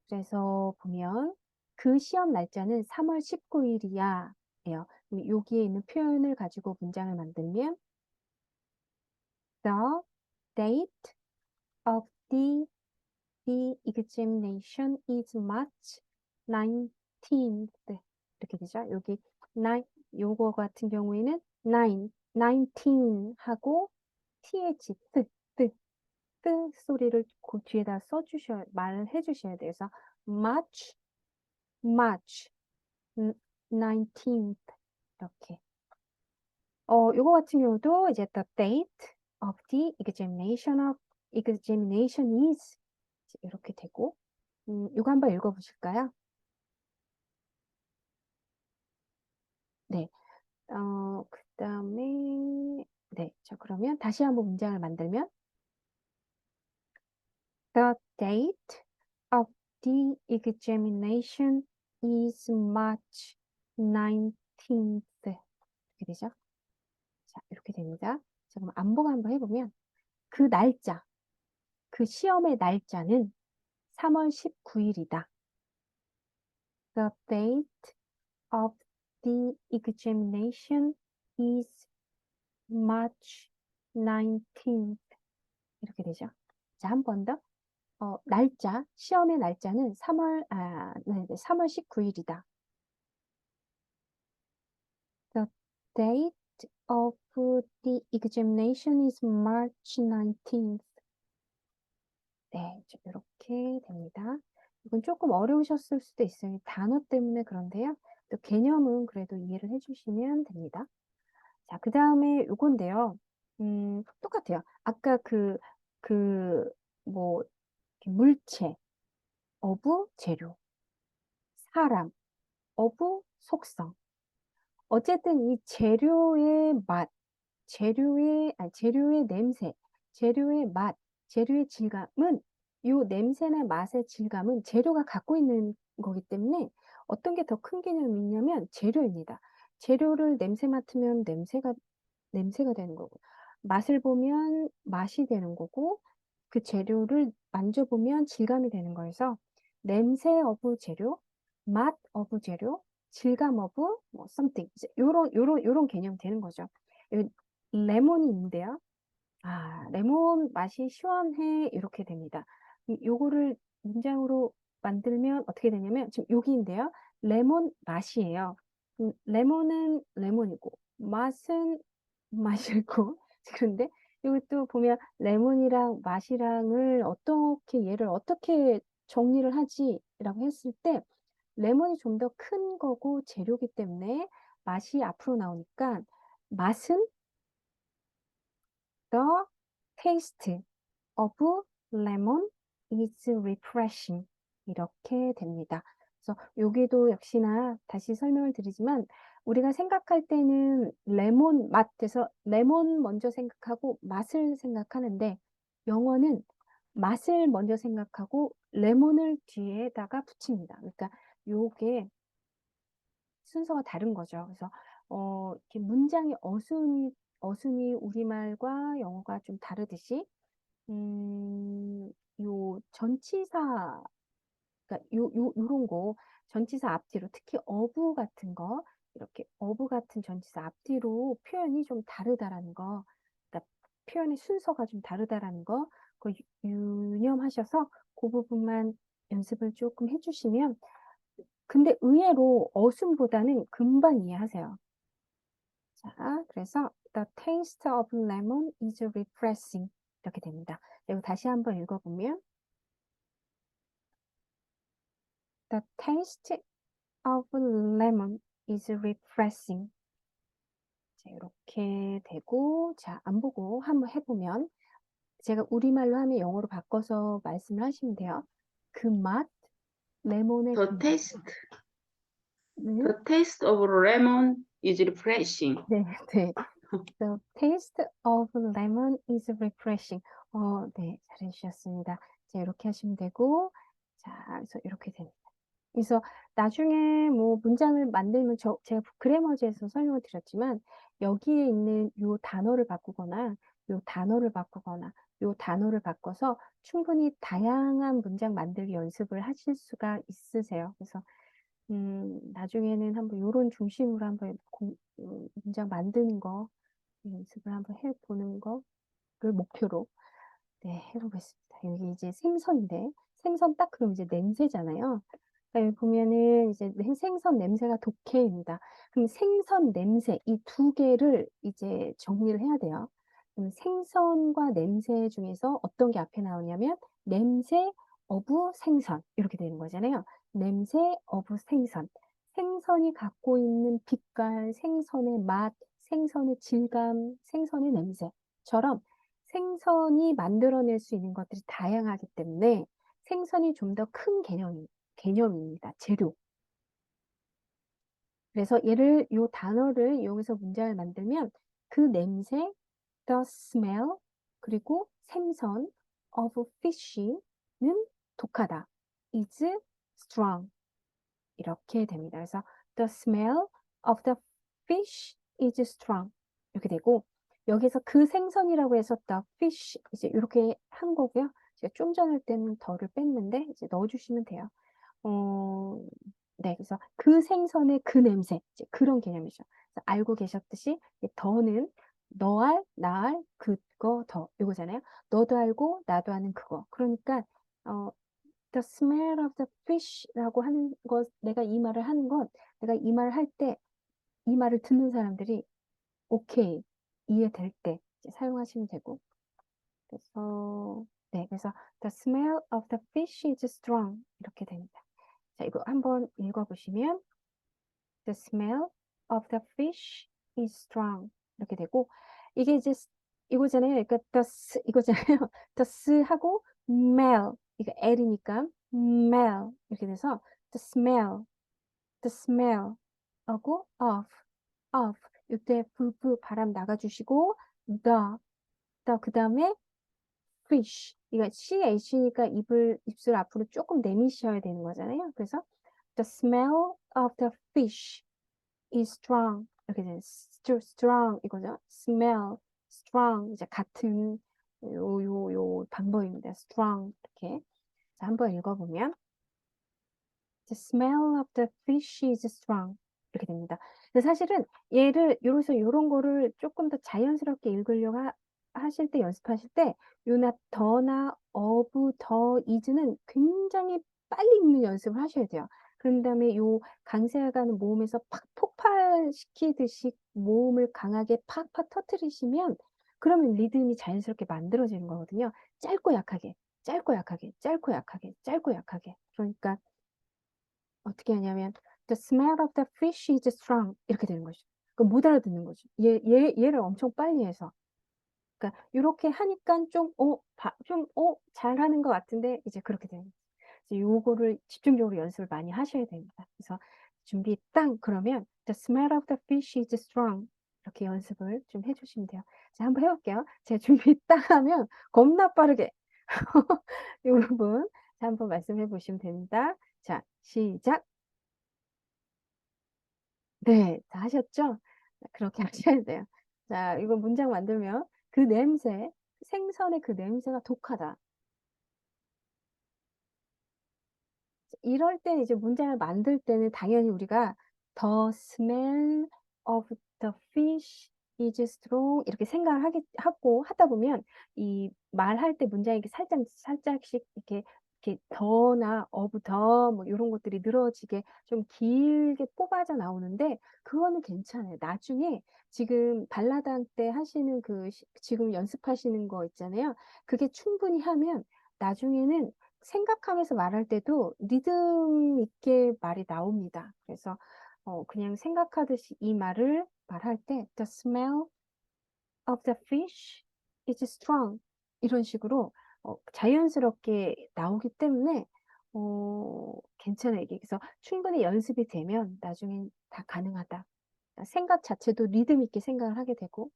S1: 그래서 보면 그 시험 날짜는 3월 19일이야. 예요. 그럼 여기에 있는 표현을 가지고 문장을 만들면 The date of the examination is March 19th. 이렇게 되죠. 여기 요거 같은 경우에는 19 하고 th, 뜨 소리를 그 뒤에다 써주셔야, 말을 해주셔야 돼요. 그래서 March 19th. 이렇게. 요거 같은 경우도 이제 the date of the examination is 이렇게 되고, 요거 한번 읽어보실까요? 네. 그 다음에, 네. 자, 그러면 다시 한번 문장을 만들면, the date of the examination is March 19th. 이렇게 되죠? 자, 이렇게 됩니다. 자, 그럼 안보가 한번 해보면, 그 날짜, 그 시험의 날짜는 3월 19일이다. The date of the examination is March 19th. 이렇게 되죠. 자, 한 번 더. 날짜, 시험의 날짜는 3월 19일이다. The date of the examination is March 19th. 네, 이렇게 됩니다. 이건 조금 어려우셨을 수도 있어요. 단어 때문에 그런데요. 또 개념은 그래도 이해를 해주시면 됩니다. 자, 그 다음에 요건데요. 똑같아요. 아까 뭐, 물체, 어부, 재료, 사람, 어부, 속성. 어쨌든 이 재료의 맛, 재료의 냄새, 재료의 맛, 재료의 질감은 요 냄새나 맛의 질감은 재료가 갖고 있는 거기 때문에 어떤 게 더 큰 개념이 있냐면 재료입니다. 재료를 냄새 맡으면 냄새가 되는 거고, 맛을 보면 맛이 되는 거고, 그 재료를 만져보면 질감이 되는 거여서 냄새 어부 재료, 맛 어부 재료, 질감 어부 뭐 something 이제 요런 개념 되는 거죠. 여기 레몬이 있는데요. 레몬 맛이 시원해 이렇게 됩니다. 요거를 문장으로 만들면 어떻게 되냐면 지금 여기인데요. 레몬 맛이에요. 레몬은 레몬이고 맛은 맛이고 그런데 여기 또 보면 레몬이랑 맛이랑을 얘를 어떻게 정리를 하지라고 했을 때 레몬이 좀 더 큰 거고 재료기 때문에 맛이 앞으로 나오니까 맛은 the taste of lemon is refreshing. 이렇게 됩니다. 그래서 여기도 역시나 다시 설명을 드리지만 우리가 생각할 때는 레몬 맛에서 레몬 먼저 생각하고 맛을 생각하는데 영어는 맛을 먼저 생각하고 레몬을 뒤에다가 붙입니다. 그러니까 요게 순서가 다른 거죠. 그래서 이렇게 문장의 어순이 우리말과 영어가 좀 다르듯이 요 전치사, 그러니까 요런 거, 전치사 앞뒤로, 특히 어부 같은 거, 이렇게 어부 같은 전치사 앞뒤로 표현이 좀 다르다라는 거, 그러니까 표현의 순서가 좀 다르다라는 거, 그 유념하셔서 그 부분만 연습을 조금 해주시면, 근데 의외로 어순보다는 금방 이해하세요. 자, 그래서 The taste of lemon is refreshing. 이렇게 됩니다. 그리고 다시 한번 읽어보면 The taste of lemon is refreshing. 자, 이렇게 되고, 자, 안 보고 한번 해보면 제가 우리말로 하면 영어로 바꿔서 말씀을 하시면 돼요. 그 맛, 레몬의 그
S2: The taste,
S1: 맛은
S2: the taste of lemon is refreshing.
S1: 네, 네. The taste of lemon is refreshing. 네, 잘해주셨습니다. 자, 이렇게 하시면 되고, 자, 그래서 이렇게 됩니다. 그래서 나중에 뭐 문장을 만들면 제가 그래머지에서 설명을 드렸지만 여기에 있는 요 단어를 바꾸거나 요 단어를 바꾸거나 요 단어를 바꿔서 충분히 다양한 문장 만들기 연습을 하실 수가 있으세요. 그래서 나중에는 한번 요런 중심으로 한번 문장 만드는 거 연습을 한번 해보는 거를 목표로 네, 해보겠습니다. 여기 이제 생선인데 생선 딱 그럼 이제 냄새잖아요. 그러니까 여기 보면은 이제 생선 냄새가 독해입니다. 그럼 생선 냄새 이 두 개를 이제 정리를 해야 돼요. 그럼 생선과 냄새 중에서 어떤 게 앞에 나오냐면 냄새 어부 생선 이렇게 되는 거잖아요. 냄새 어부 생선. 생선이 갖고 있는 빛깔, 생선의 맛, 생선의 질감, 생선의 냄새처럼 생선이 만들어낼 수 있는 것들이 다양하기 때문에 생선이 좀 더 큰 개념입니다. 재료. 그래서 요 단어를 이용해서 문장을 만들면 그 냄새, the smell, 그리고 생선, of fish는 독하다. is strong. 이렇게 됩니다. 그래서 the smell of the fish is strong. 이렇게 되고 여기서 그 생선이라고 해서 the fish 이제 이렇게 한 거고요. 제가 좀 전 할 때는 더를 뺐는데 이제 넣어주시면 돼요. 네, 그래서 그 생선의 그 냄새 이제 그런 개념이죠. 그래서 알고 계셨듯이 더는 너알, 나알, 그거, 더 이거잖아요. 너도 알고 나도 아는 그거. 그러니까 the smell of the fish라고 하는 것, 내가 이 말을 하는 건 내가 이 말을 할 때 이 말을 듣는 사람들이 오케이, 이해될 때 이제 사용하시면 되고. 그래서 네, 그래서 the smell of the fish is strong 이렇게 됩니다. 자, 이거 한번 읽어보시면 the smell of the fish is strong 이렇게 되고 이게 이제 이거잖아요. 그러니까 이거잖아요. the 하고 smell 이거 L이니까 smell 이렇게 돼서 the smell 하고 of 이때 불 바람 나가주시고 the 그 다음에 fish 이거 ch니까 입술 앞으로 조금 내미셔야 되는 거잖아요. 그래서 the smell of the fish is strong 이렇게 되는 strong 이거죠. smell strong 이제 같은 요 방법입니다. strong 이렇게 자, 한번 읽어보면 the smell of the fish is strong 이렇게 됩니다. 근데 사실은 얘를 요런 거를 조금 더 자연스럽게 읽으려고 하실 때 연습하실 때 요나 더나 어부 더 이즈는 굉장히 빨리 읽는 연습을 하셔야 돼요. 그런 다음에 요 강세가는 모음에서 팍 폭발시키듯이 모음을 강하게 팍팍 터트리시면 그러면 리듬이 자연스럽게 만들어지는 거거든요. 짧고 약하게, 짧고 약하게, 짧고 약하게, 짧고 약하게. 그러니까 어떻게 하냐면 the smell of the fish is strong 이렇게 되는 거죠. 그러니까 못 알아듣는 거죠. 얘를 엄청 빨리 해서. 그러니까 이렇게 하니까 잘하는 것 같은데 이제 그렇게 되는 거죠. 이제 요거를 집중적으로 연습을 많이 하셔야 됩니다. 그래서 준비 땅 그러면 the smell of the fish is strong 이렇게 연습을 좀 해주시면 돼요. 자, 한번 해볼게요. 제가 준비 땅 하면 겁나 빠르게 여러분 한번 말씀해 보시면 됩니다. 자, 시작. 네, 다 하셨죠? 그렇게 하셔야 돼요. 자, 이거 문장 만들면 그 냄새, 생선의 그 냄새가 독하다. 이럴 때 이제 문장을 만들 때는 당연히 우리가 the smell of the fish is strong 이렇게 생각을 하고 하다 보면 이 말할 때 문장이 이렇게 살짝씩 이렇게 더나 of 더뭐 이런 것들이 늘어지게 좀 길게 뽑아져 나오는데 그거는 괜찮아요. 나중에 지금 발라당 때 하시는 지금 연습하시는 거 있잖아요. 그게 충분히 하면 나중에는 생각하면서 말할 때도 리듬 있게 말이 나옵니다. 그래서 그냥 생각하듯이 이 말을 말할 때 the smell of the fish is strong 이런 식으로 자연스럽게 나오기 때문에 괜찮아요. 이게 그래서 충분히 연습이 되면 나중엔 다 가능하다. 생각 자체도 리듬 있게 생각을 하게 되고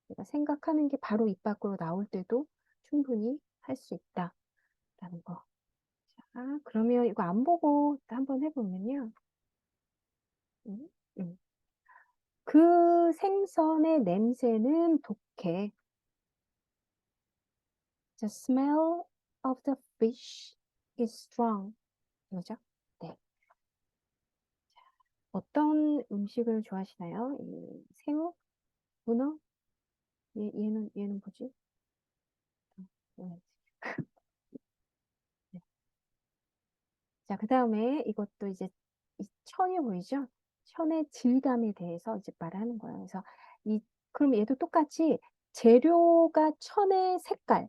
S1: 내가 생각하는 게 바로 입 밖으로 나올 때도 충분히 할 수 있다라는 거. 아, 그러면 이거 안 보고 한번 해보면요. 음, 음. 그 생선의 냄새는 독해. The smell of the fish is strong. 이거죠? 네. 어떤 음식을 좋아하시나요? 이 새우? 문어? 얘는 뭐지? 네. 네. 자, 그 다음에 이것도 이제 이 천이 보이죠? 천의 질감에 대해서 이제 말하는 거예요. 그래서 그럼 얘도 똑같이 재료가 천의 색깔,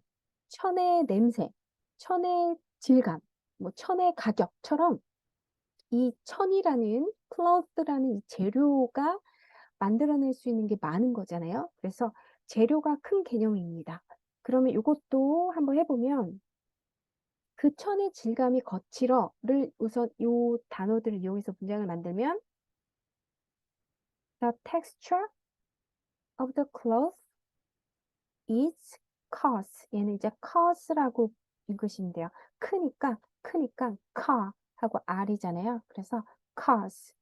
S1: 천의 냄새, 천의 질감, 뭐 천의 가격처럼 이 천이라는 cloth라는 이 재료가 만들어낼 수 있는 게 많은 거잖아요. 그래서 재료가 큰 개념입니다. 그러면 이것도 한번 해보면 그 천의 질감이 거칠어를 우선 이 단어들을 이용해서 문장을 만들면 The texture of the cloth is coarse. 얘는 이제 coarse라고 읽으시면 돼요. 크니까 car 하고 R이잖아요. 그래서 coarse,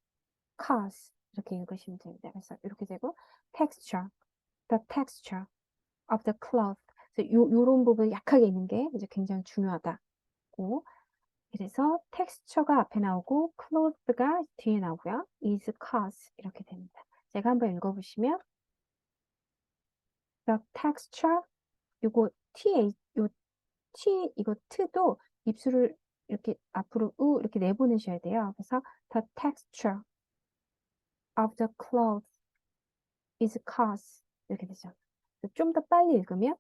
S1: coarse 이렇게 읽으시면 됩니다. 그래서 이렇게 되고 texture, the texture of the cloth. 그래서 요런 부분 약하게 있는 게 이제 굉장히 중요하다고. 그래서 texture가 앞에 나오고 cloth가 뒤에 나오고요. is coarse 이렇게 됩니다. 제가 한번 읽어보시면 the texture 요거 요 이거 t도 입술을 이렇게 앞으로 이렇게 내보내셔야 돼요. 그래서 the texture of the cloth is coarse 이렇게 되죠. 좀 더 빨리 읽으면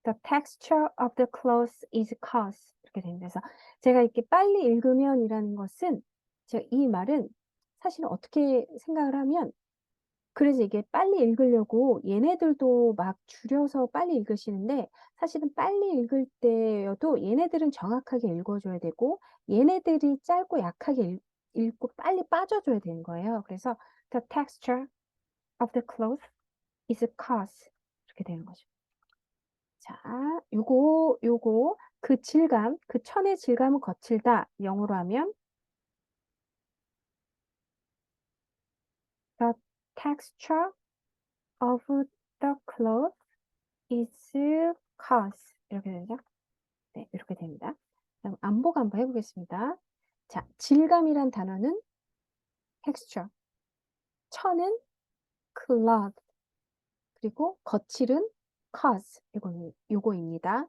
S1: The texture of the cloth is coarse 이렇게 됩니다. 그래서 제가 이렇게 빨리 읽으면이라는 것은 제가 이 말은 사실은 어떻게 생각을 하면 그래서 이게 빨리 읽으려고 얘네들도 막 줄여서 빨리 읽으시는데 사실은 빨리 읽을 때여도 얘네들은 정확하게 읽어줘야 되고 얘네들이 짧고 약하게 읽고 빨리 빠져줘야 되는 거예요. 그래서 the texture of the cloth is coarse 이렇게 되는 거죠. 자, 요거 그 질감, 그 천의 질감은 거칠다. 영어로 하면 the texture of the cloth is coarse. 이렇게 되죠? 네, 이렇게 됩니다. 그럼 안보가 한번 해보겠습니다. 자, 질감이란 단어는 texture, 천은 cloth, 그리고 거칠은 coarse. 요거입니다.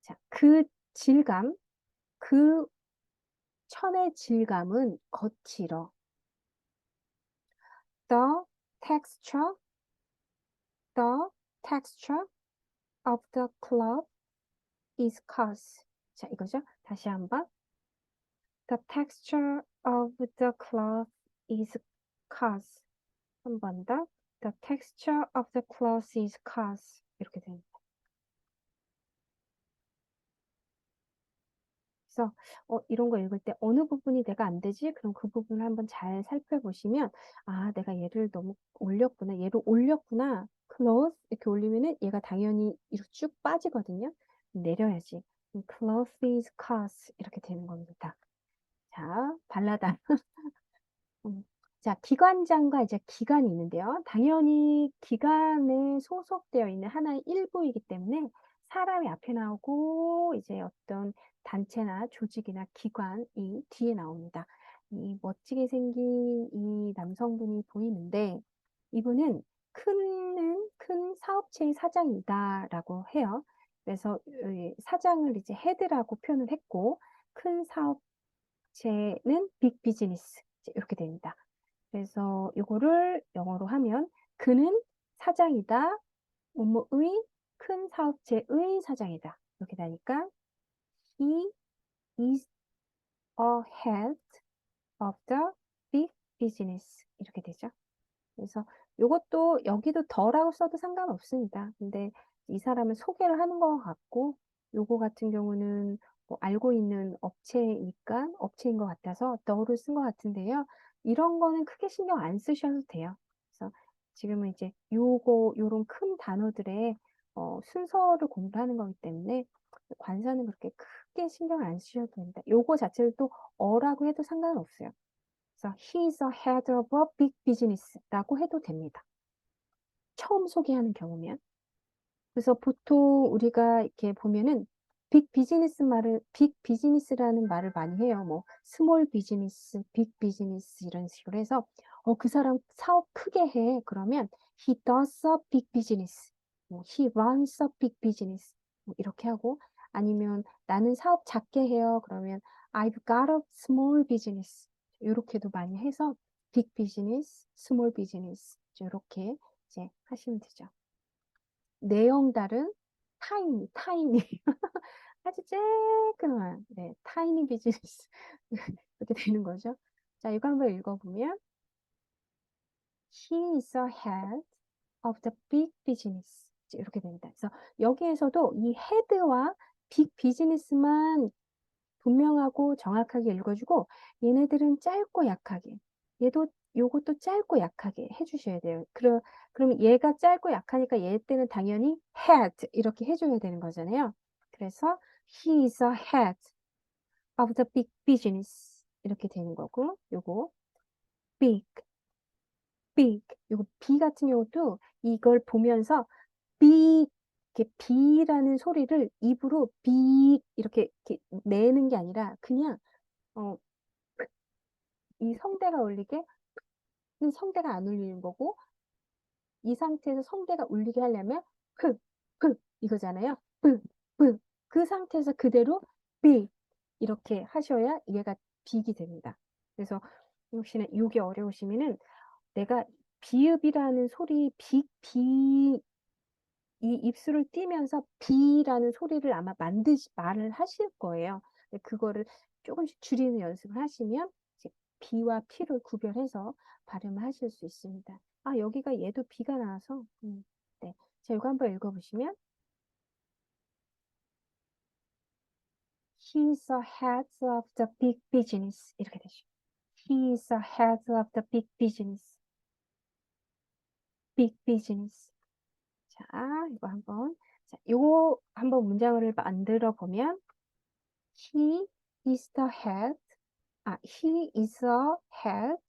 S1: 자, 그 질감, 그 천의 질감은 거칠어. The texture, the texture of the cloth is coarse. 자, 이거죠? 다시 한번. The texture of the cloth is coarse. 한 번 더. The texture of the cloth is coarse. 이렇게 됩니다. 그래서 이런 거 읽을 때 어느 부분이 내가 안 되지? 그럼 그 부분을 한번 잘 살펴보시면 아, 내가 얘를 너무 올렸구나. 얘를 올렸구나. cloth 이렇게 올리면은 얘가 당연히 이렇게 쭉 빠지거든요. 내려야지. cloth is coarse 이렇게 되는 겁니다. 자, 발라다. 자, 기관장과 이제 기관이 있는데요. 당연히 기관에 소속되어 있는 하나의 일부이기 때문에 사람이 앞에 나오고 이제 어떤 단체나 조직이나 기관이 뒤에 나옵니다. 이 멋지게 생긴 이 남성분이 보이는데 이분은 큰 사업체의 사장이다라고 해요. 그래서 사장을 이제 헤드라고 표현을 했고 큰 사업체는 빅 비즈니스 이렇게 됩니다. 그래서 이거를 영어로 하면 그는 사장이다. 뭐뭐의 큰 사업체의 사장이다. 이렇게 되니까 he is a head of the big business 이렇게 되죠. 그래서 이것도 여기도 더라고 써도 상관없습니다. 근데 이 사람을 소개를 하는 것 같고 요거 같은 경우는 뭐 알고 있는 업체니까 업체인 것 같아서 더를 쓴 것 같은데요. 이런 거는 크게 신경 안 쓰셔도 돼요. 그래서 지금은 이제 요런 큰 단어들의 순서를 공부하는 거기 때문에 관사는 그렇게 크게 신경 안 쓰셔도 됩니다. 요거 자체를 또 어라고 해도 상관없어요. 그래서 he's a head of a big business라고 해도 됩니다. 처음 소개하는 경우면. 그래서 보통 우리가 이렇게 보면은 빅 비즈니스라는 말을 많이 해요. 뭐 스몰 비즈니스, 빅 비즈니스 이런 식으로 해서 그 사람 사업 크게 해. 그러면 he does a big business. 뭐 he runs a big business. 뭐 이렇게 하고 아니면 나는 사업 작게 해요. 그러면 I've got a small business. 이렇게도 많이 해서 빅 비즈니스, 스몰 비즈니스 이렇게 이제 하시면 되죠. 내용 다른 타이니 아주 쬐끄만 네, 타이니 비즈니스 이렇게 되는 거죠. 자, 이거 한번 읽어보면 He is a head of the big business 이렇게 됩니다. 그래서 여기에서도 이 헤드와 빅 비즈니스만 분명하고 정확하게 읽어주고 얘네들은 짧고 약하게 얘도 요것도 짧고 약하게 해주셔야 돼요. 그럼 얘가 짧고 약하니까 얘 때는 당연히 head 이렇게 해줘야 되는 거잖아요. 그래서 he is a head of the big business 이렇게 되는 거고 요거 big, big 요거 B 같은 경우도 이걸 보면서 big 이렇게 B라는 소리를 입으로 big 이렇게 내는 게 아니라 그냥 어, 이 성대가 울리게 성대가 안 울리는 거고 이 상태에서 성대가 울리게 하려면 이거잖아요. 그 상태에서 그대로 빅 이렇게 하셔야 얘가 빅이 됩니다. 그래서 혹시나 이게 어려우시면은 내가 비읍이라는 소리 이 입술을 띄면서 비라는 소리를 아마 말을 하실 거예요. 근데 그거를 조금씩 줄이는 연습을 하시면 이제 비와 피를 구별해서 발음을 하실 수 있습니다. 아, 여기가 얘도 비가 나와서 네. 자, 이거 한번 읽어보시면 He's a head of the big business 이렇게 되죠. He's a head of the big business. big business. 자, 이거 한번 자, 이거 한번 문장을 만들어 보면 He is the head. he is a head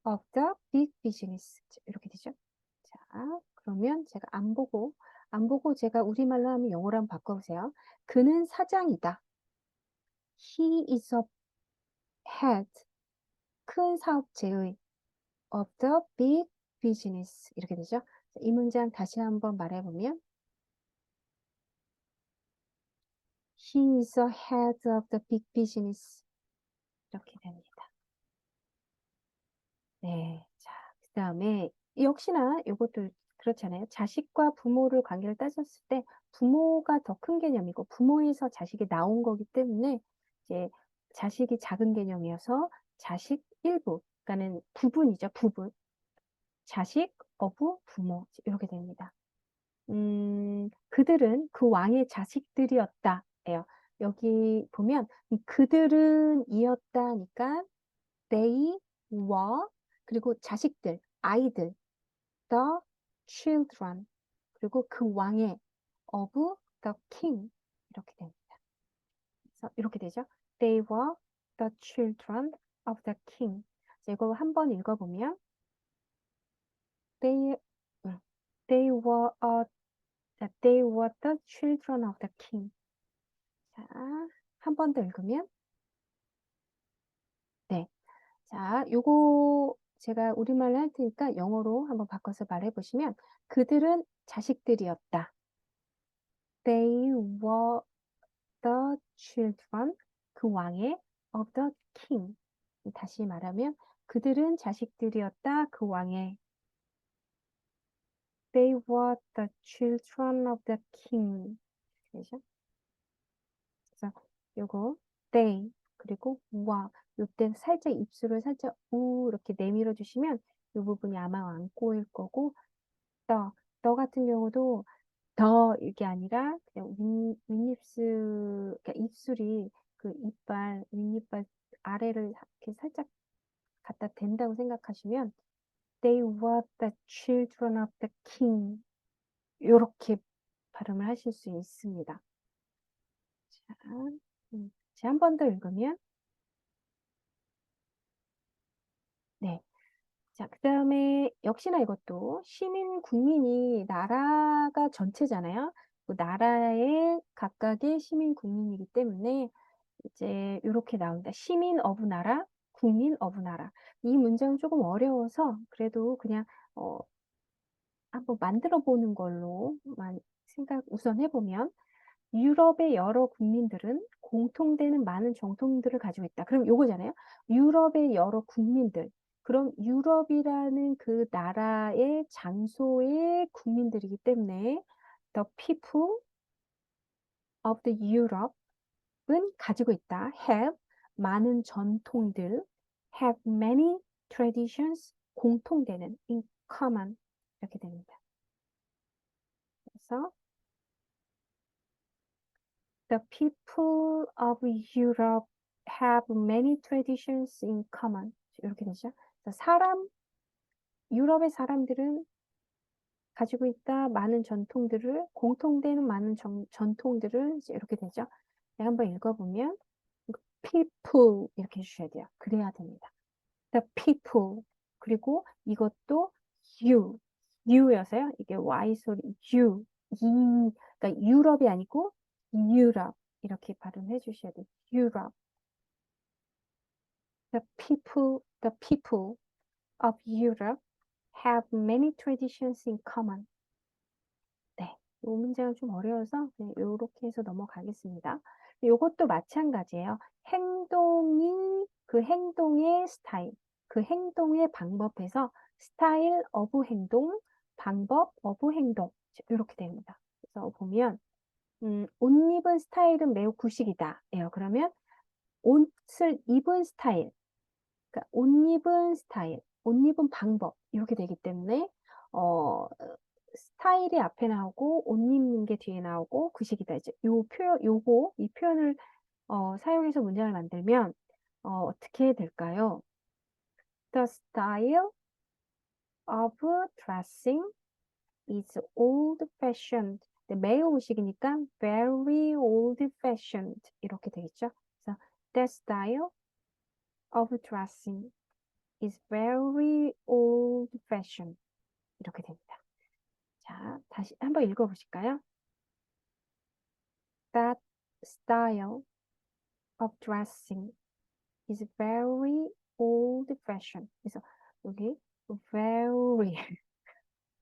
S1: of the big business. 이렇게 되죠. 자, 그러면 제가 안 보고 제가 우리말로 하면 영어로 한번 바꿔보세요. 그는 사장이다. He is a head. 큰 사업체의 of the big business. 이렇게 되죠. 이 문장 다시 한번 말해보면 He is a head of the big business. 이렇게 됩니다. 네. 자, 그 다음에 역시나 이것도 그렇잖아요. 자식과 부모를 관계를 따졌을 때 부모가 더 큰 개념이고 부모에서 자식이 나온 거기 때문에 이제 자식이 작은 개념이어서 자식 일부, 그러니까는 부분이죠. 부분. 자식, 어부, 부모 이렇게 됩니다. 그들은 그 왕의 자식들이었다. 예요. 여기 보면 이 그들은 이었다니까 they were 그리고 자식들, 아이들, the children 그리고 그 왕의 of the king 이렇게 됩니다. 그래서 이렇게 되죠. They were the children of the king. 이거 한번 읽어보면 they they were they were the children of the king. 자, 한 번 더 읽으면 네. 자, 요거 제가 우리말로 할 테니까 영어로 한번 바꿔서 말해 보시면 그들은 자식들이었다. They were the children 그 왕의 of the king. 다시 말하면 그들은 자식들이었다. 그 왕의 They were the children of the king. 그죠? 그래서 요거 they 그리고 were 요때 살짝 입술을 살짝 우 이렇게 내밀어 주시면 이 부분이 아마 안 꼬일 거고 더 같은 경우도 더 이게 아니라 그냥 윗입술 그러니까 입술이 그 이빨 윗이빨 아래를 이렇게 살짝 갖다 댄다고 생각하시면 They were the children of the king 요렇게 발음을 하실 수 있습니다. 자, 한 번 더 읽으면 네. 자, 그다음에 역시나 이것도 시민 국민이 나라가 전체잖아요. 그 나라의 각각의 시민 국민이기 때문에 이제 이렇게 나온다. 시민 어부 나라, 국민 어부 나라. 이 문장은 조금 어려워서 그래도 그냥 한번 만들어 보는 걸로만 생각 우선 해보면 유럽의 여러 국민들은 공통되는 많은 정통들을 가지고 있다. 그럼 요거잖아요. 유럽의 여러 국민들. 그럼 유럽이라는 그 나라의 장소의 국민들이기 때문에 the people of the Europe은 가지고 있다. have 많은 전통들, have many traditions 공통되는 in common 이렇게 됩니다. 그래서 the people of Europe have many traditions in common. 이렇게 되죠. 그래서 유럽의 사람들은 가지고 있다 많은 전통들을, 공통되는 많은 전통들을 이렇게 되죠. 네, 한번 읽어보면 people 이렇게 해주셔야 돼요. 그래야 됩니다. The people. 그리고 이것도 you여서요. 이게 Y 소리 you. 그러니까 유럽이 아니고 유럽 이렇게 발음해 주셔야 돼요. 유럽. The people of Europe have many traditions in common. 네, 이 문제가 좀 어려워서 이렇게 해서 넘어가겠습니다. 이것도 마찬가지예요. 그 행동의 스타일, 그 행동의 방법에서 스타일 어브 행동, 방법 어브 행동 이렇게 됩니다. 그래서 보면 옷 입은 스타일은 매우 구식이다. 예요. 그러면 옷을 입은 스타일, 그러니까 옷 입은 스타일, 옷 입은 방법 이렇게 되기 때문에 스타일이 앞에 나오고 옷 입는 게 뒤에 나오고 구식이다. 이제 이 표현을 사용해서 문장을 만들면 어떻게 될까요? The style of dressing is old-fashioned. 네, 매우 구식이니까 very old-fashioned 이렇게 되겠죠. 그래서 the style of dressing is very old-fashioned. 이렇게 됩니다. 자, 다시 한번 읽어보실까요? That style of dressing is very old-fashioned. 그래서 여기 very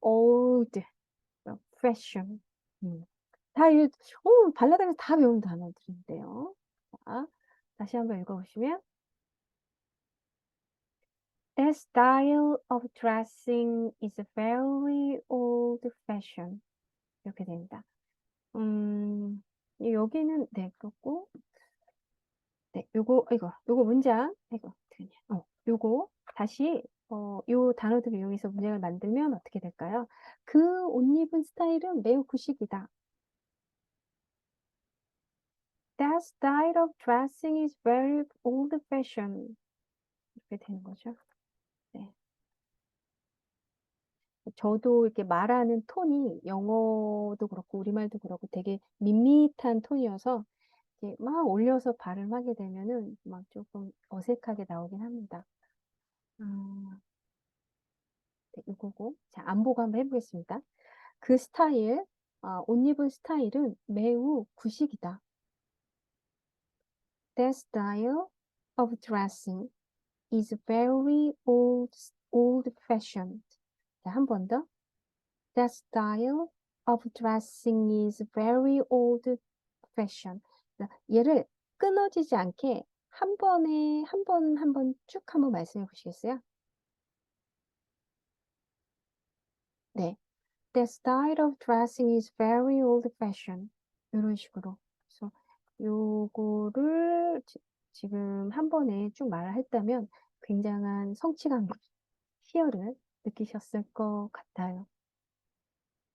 S1: old fashion. 발라드에서 다 배운 단어들인데요. 자, 다시 한번 읽어보시면 That style of dressing is very old-fashioned. 이렇게 됩니다. 여기는 네 그렇고 네 요거 문장 요거 다시 요 단어들을 이용해서 문장을 만들면 어떻게 될까요? 그 옷 입은 스타일은 매우 구식이다. That style of dressing is very old-fashioned. 이렇게 되는 거죠. 네. 저도 이렇게 말하는 톤이 영어도 그렇고 우리말도 그렇고 되게 밋밋한 톤이어서 이렇게 막 올려서 발음하게 되면은 막 조금 어색하게 나오긴 합니다. 네, 이거고. 자, 안보고 한번 해보겠습니다. 그 스타일, 옷 입은 스타일은 매우 구식이다. That style of dressing is very old-fashioned. 자, 한 번 더. That style of dressing is very old-fashioned. 얘를 끊어지지 않게 한 번에 한 번 쭉 한번 말씀해 보시겠어요? 네. That style of dressing is very old-fashioned. 이런 식으로. 그래서 요거를 지금 한 번에 쭉 말을 했다면 굉장한 성취감과 희열을 느끼셨을 것 같아요.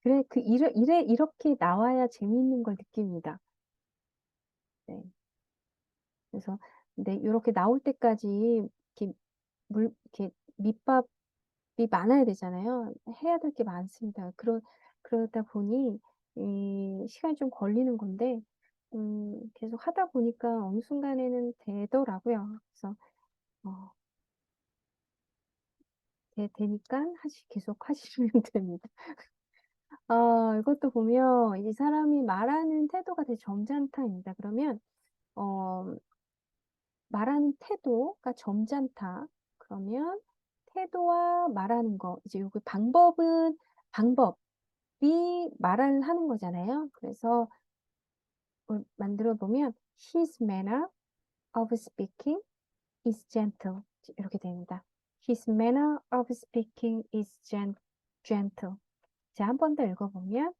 S1: 그래, 이렇게 나와야 재미있는 걸 느낍니다. 네. 그래서, 근데 이렇게 나올 때까지 이렇게 밑밥이 많아야 되잖아요. 해야 될 게 많습니다. 그러다 보니, 시간이 좀 걸리는 건데, 계속 하다 보니까 어느 순간에는 되더라고요. 그래서, 어, 되니까 계속 하시면 됩니다. 이것도 보면 이 사람이 말하는 태도가 되게 점잖다입니다. 그러면 어 말하는 태도가 점잖다. 그러면 태도와 말하는 거 이제 요거 방법이 말을 하는 거잖아요. 그래서 만들어 보면 his manner of speaking is gentle. 이렇게 됩니다. His manner of speaking is gentle. 자, 한 번 더 읽어보면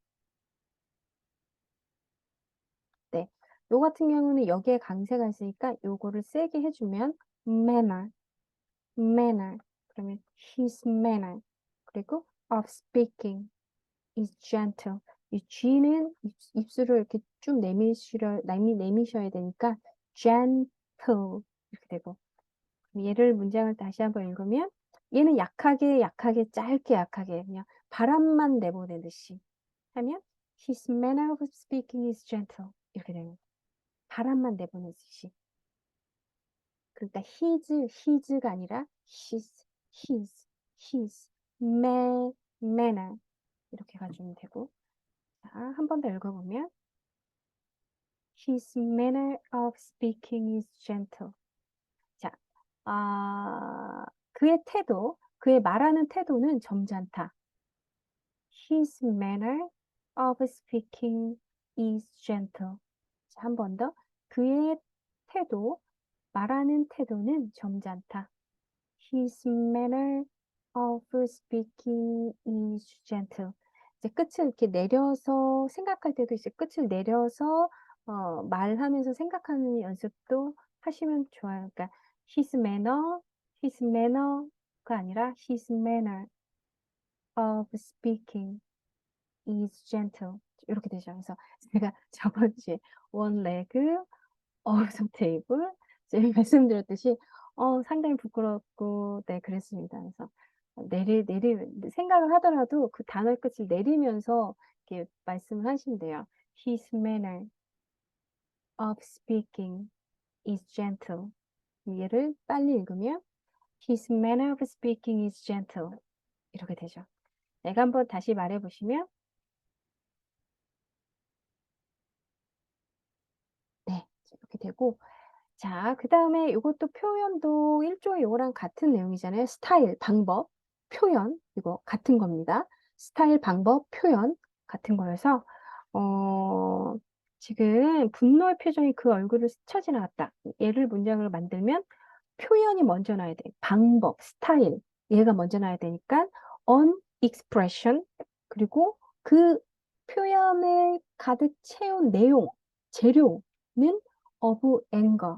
S1: 네. 요 같은 경우는 여기에 강세가 있으니까 요거를 세게 해주면 manner. 그러면 his manner. 그리고 of speaking is gentle. 이 G는 입술을 이렇게 쭉 내미셔야 되니까 gentle 이렇게 되고 얘를 문장을 다시 한번 읽으면 얘는 약하게 짧게 그냥 바람만 내보내듯이 하면 his manner of speaking is gentle 이렇게 되는 바람만 내보내듯이 그러니까 his가 아니라 his manner 이렇게 가주면 되고 자, 한 번 더 읽어보면 his manner of speaking is gentle 자, 그의 말하는 태도는 점잖다. His manner of speaking is gentle. 자, 한 번 더. 그의 말하는 태도는 점잖다. His manner of speaking is gentle. 이제 끝을 이렇게 내려서 생각할 때도 이제 끝을 내려서 말하면서 생각하는 연습도 하시면 좋아요. 그러니까 his manner가 아니라 his manner of speaking is gentle. 이렇게 되죠. 그래서 제가 저번 주에 one leg of the table 제가 말씀드렸듯이 상당히 부끄럽고 네 그랬습니다. 그래서 생각을 하더라도 그 단어의 끝을 내리면서 이렇게 말씀을 하신대요. His manner of speaking is gentle. 얘를 빨리 읽으면 His manner of speaking is gentle. 이렇게 되죠. 내가 한번 다시 말해보시면 네 이렇게 되고 자, 그 다음에 이것도 표현도 일종의 요거랑 같은 내용이잖아요. 스타일, 방법, 표현, 이거 같은 겁니다. 스타일, 방법, 표현 같은 거여서 지금 분노의 표정이 그 얼굴을 스쳐 지나갔다. 얘를 문장을 만들면 표현이 먼저 나야 돼. 방법, 스타일, 얘가 먼저 나야 되니까 on expression 그리고 그 표현을 가득 채운 내용, 재료는 of anger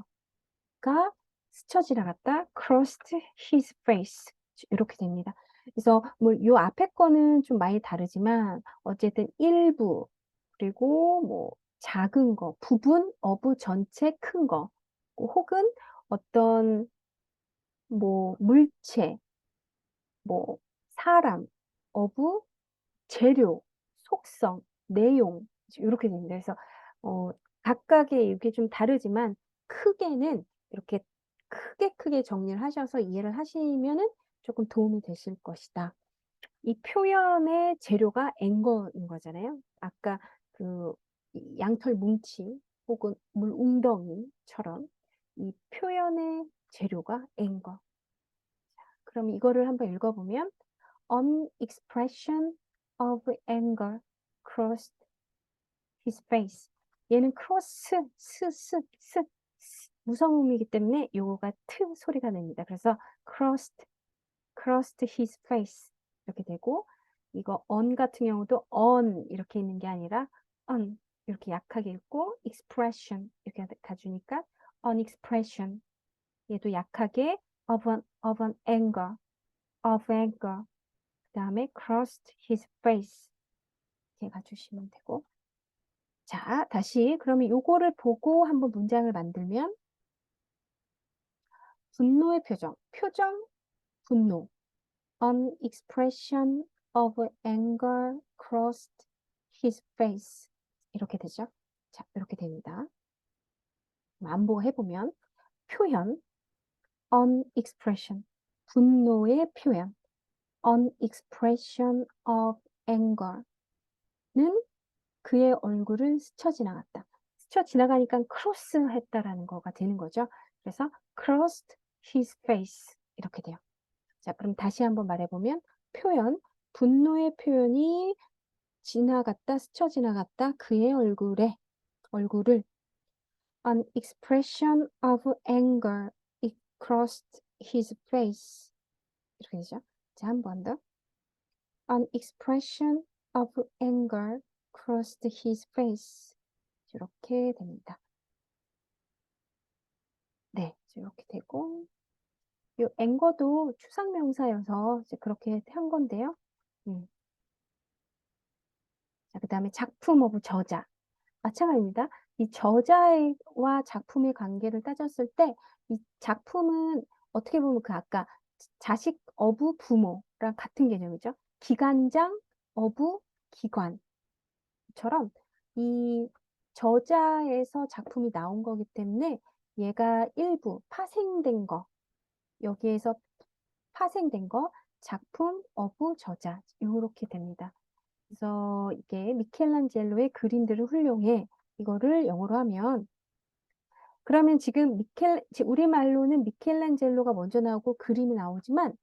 S1: 가 스쳐 지나갔다. crossed his face. 이렇게 됩니다. 그래서 뭐 요 앞에 거는 좀 많이 다르지만 어쨌든 일부 그리고 뭐 작은 거, 부분, 어부 전체 큰 거, 혹은 어떤 뭐 물체, 뭐 사람, 어부, 재료, 속성, 내용 이렇게 됩니다. 그래서 어, 각각의 이게 좀 다르지만 크게는 이렇게 크게 정리를 하셔서 이해를 하시면은 조금 도움이 되실 것이다. 이 표현의 재료가 앵거인 거잖아요. 아까 그 양털 뭉치 혹은 물 웅덩이처럼 이 표현의 재료가 앵거. 그럼 이거를 한번 읽어보면 An expression of anger crossed his face. 얘는 cross, 무성음이기 때문에 요거가 트 소리가 납니다. 그래서 crossed his face 이렇게 되고 이거 on 같은 경우도 on 이렇게 있는 게 아니라 on 이렇게 약하게 읽고 expression 이렇게 가주니까 on expression 얘도 약하게 of an anger 그 다음에 crossed his face 이렇게 가주시면 되고 자 다시 그러면 요거를 보고 한번 문장을 만들면 분노의 표정 분노 An expression of anger crossed his face 이렇게 되죠 자 이렇게 됩니다 안보고 해보면 표현 an expression 분노의 표현 an expression of anger 그의 얼굴을 스쳐 지나갔다. 스쳐 지나가니까 크로스 했다라는 거가 되는 거죠. 그래서 crossed his face 이렇게 돼요. 자, 그럼 다시 한번 말해보면 표현, 분노의 표현이 지나갔다, 스쳐 지나갔다 그의 얼굴을 An expression of anger it crossed his face 이렇게 되죠. 자, 한 번 더. An expression of anger crossed his face 이렇게 됩니다. 네, 이렇게 되고 이 anger도 추상명사여서 이제 그렇게 한 건데요. 자, 그 다음에 작품 of 저자. 마찬가지입니다. 이 저자와 작품의 관계를 따졌을 때 이 작품은 어떻게 보면 그 아까 자식 어부 부모랑 같은 개념이죠. 기관장 어부 기관처럼 이 저자에서 작품이 나온 거기 때문에 얘가 일부 파생된 거 여기에서 파생된 거 작품 어부 저자 이렇게 됩니다. 그래서 이게 미켈란젤로의 그림들은 훌륭해. 이거를 영어로 하면 그러면 지금 우리말로는 미켈란젤로가 먼저 나오고 그림이 나오지만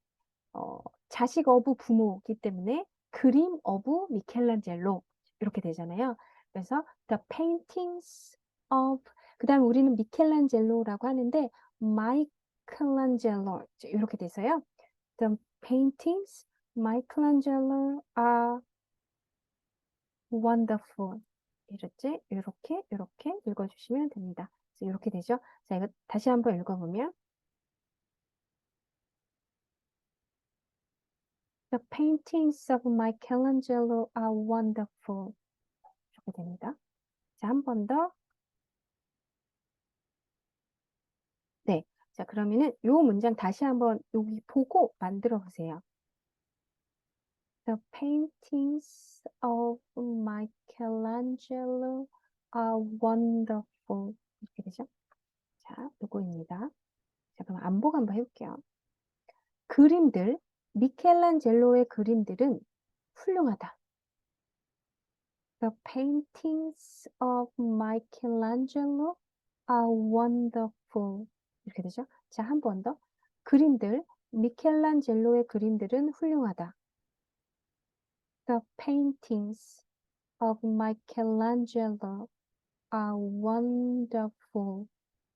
S1: 자식 어부 부모이기 때문에 그림 어부 미켈란젤로 이렇게 되잖아요. 그래서 the paintings of 그다음 우리는 미켈란젤로라고 하는데 마이클란젤로 이렇게 돼서요. The paintings Michelangelo are wonderful. 이렇게 읽어주시면 됩니다. 그래서 이렇게 되죠. 자, 이거 다시 한번 읽어보면 The paintings of Michelangelo are wonderful. 이렇게 됩니다. 자, 한 번 더. 네. 자, 그러면은 요 문장 다시 한번 여기 보고 만들어 보세요. The paintings of Michelangelo are wonderful. 이렇게 되죠. 자, 요거입니다. 자, 그럼 안보고 한번 해볼게요. 그림들, 미켈란젤로의 그림들은 훌륭하다. The paintings of Michelangelo are wonderful. 이렇게 되죠. 자, 한 번 더. 그림들, 미켈란젤로의 그림들은 훌륭하다. The paintings of Michelangelo are wonderful.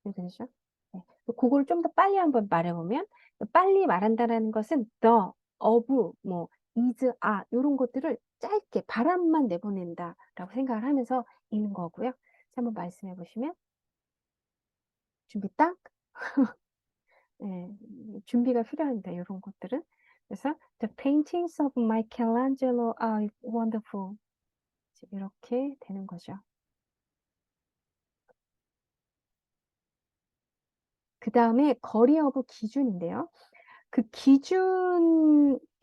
S1: 이렇게 되죠. 네. 그걸 좀 더 빨리 한번 말해보면 빨리 말한다는 것은 the, of, 뭐 is, are 이런 것들을 짧게 바람만 내보낸다라고 생각을 하면서 읽는 거고요. 자, 한번 말씀해 보시면 준비 딱 네, 준비가 필요합니다. 이런 것들은 그래서 the paintings of Michelangelo are wonderful 이렇게 되는 거죠. 그 다음에 거리 어부 기준인데요. 그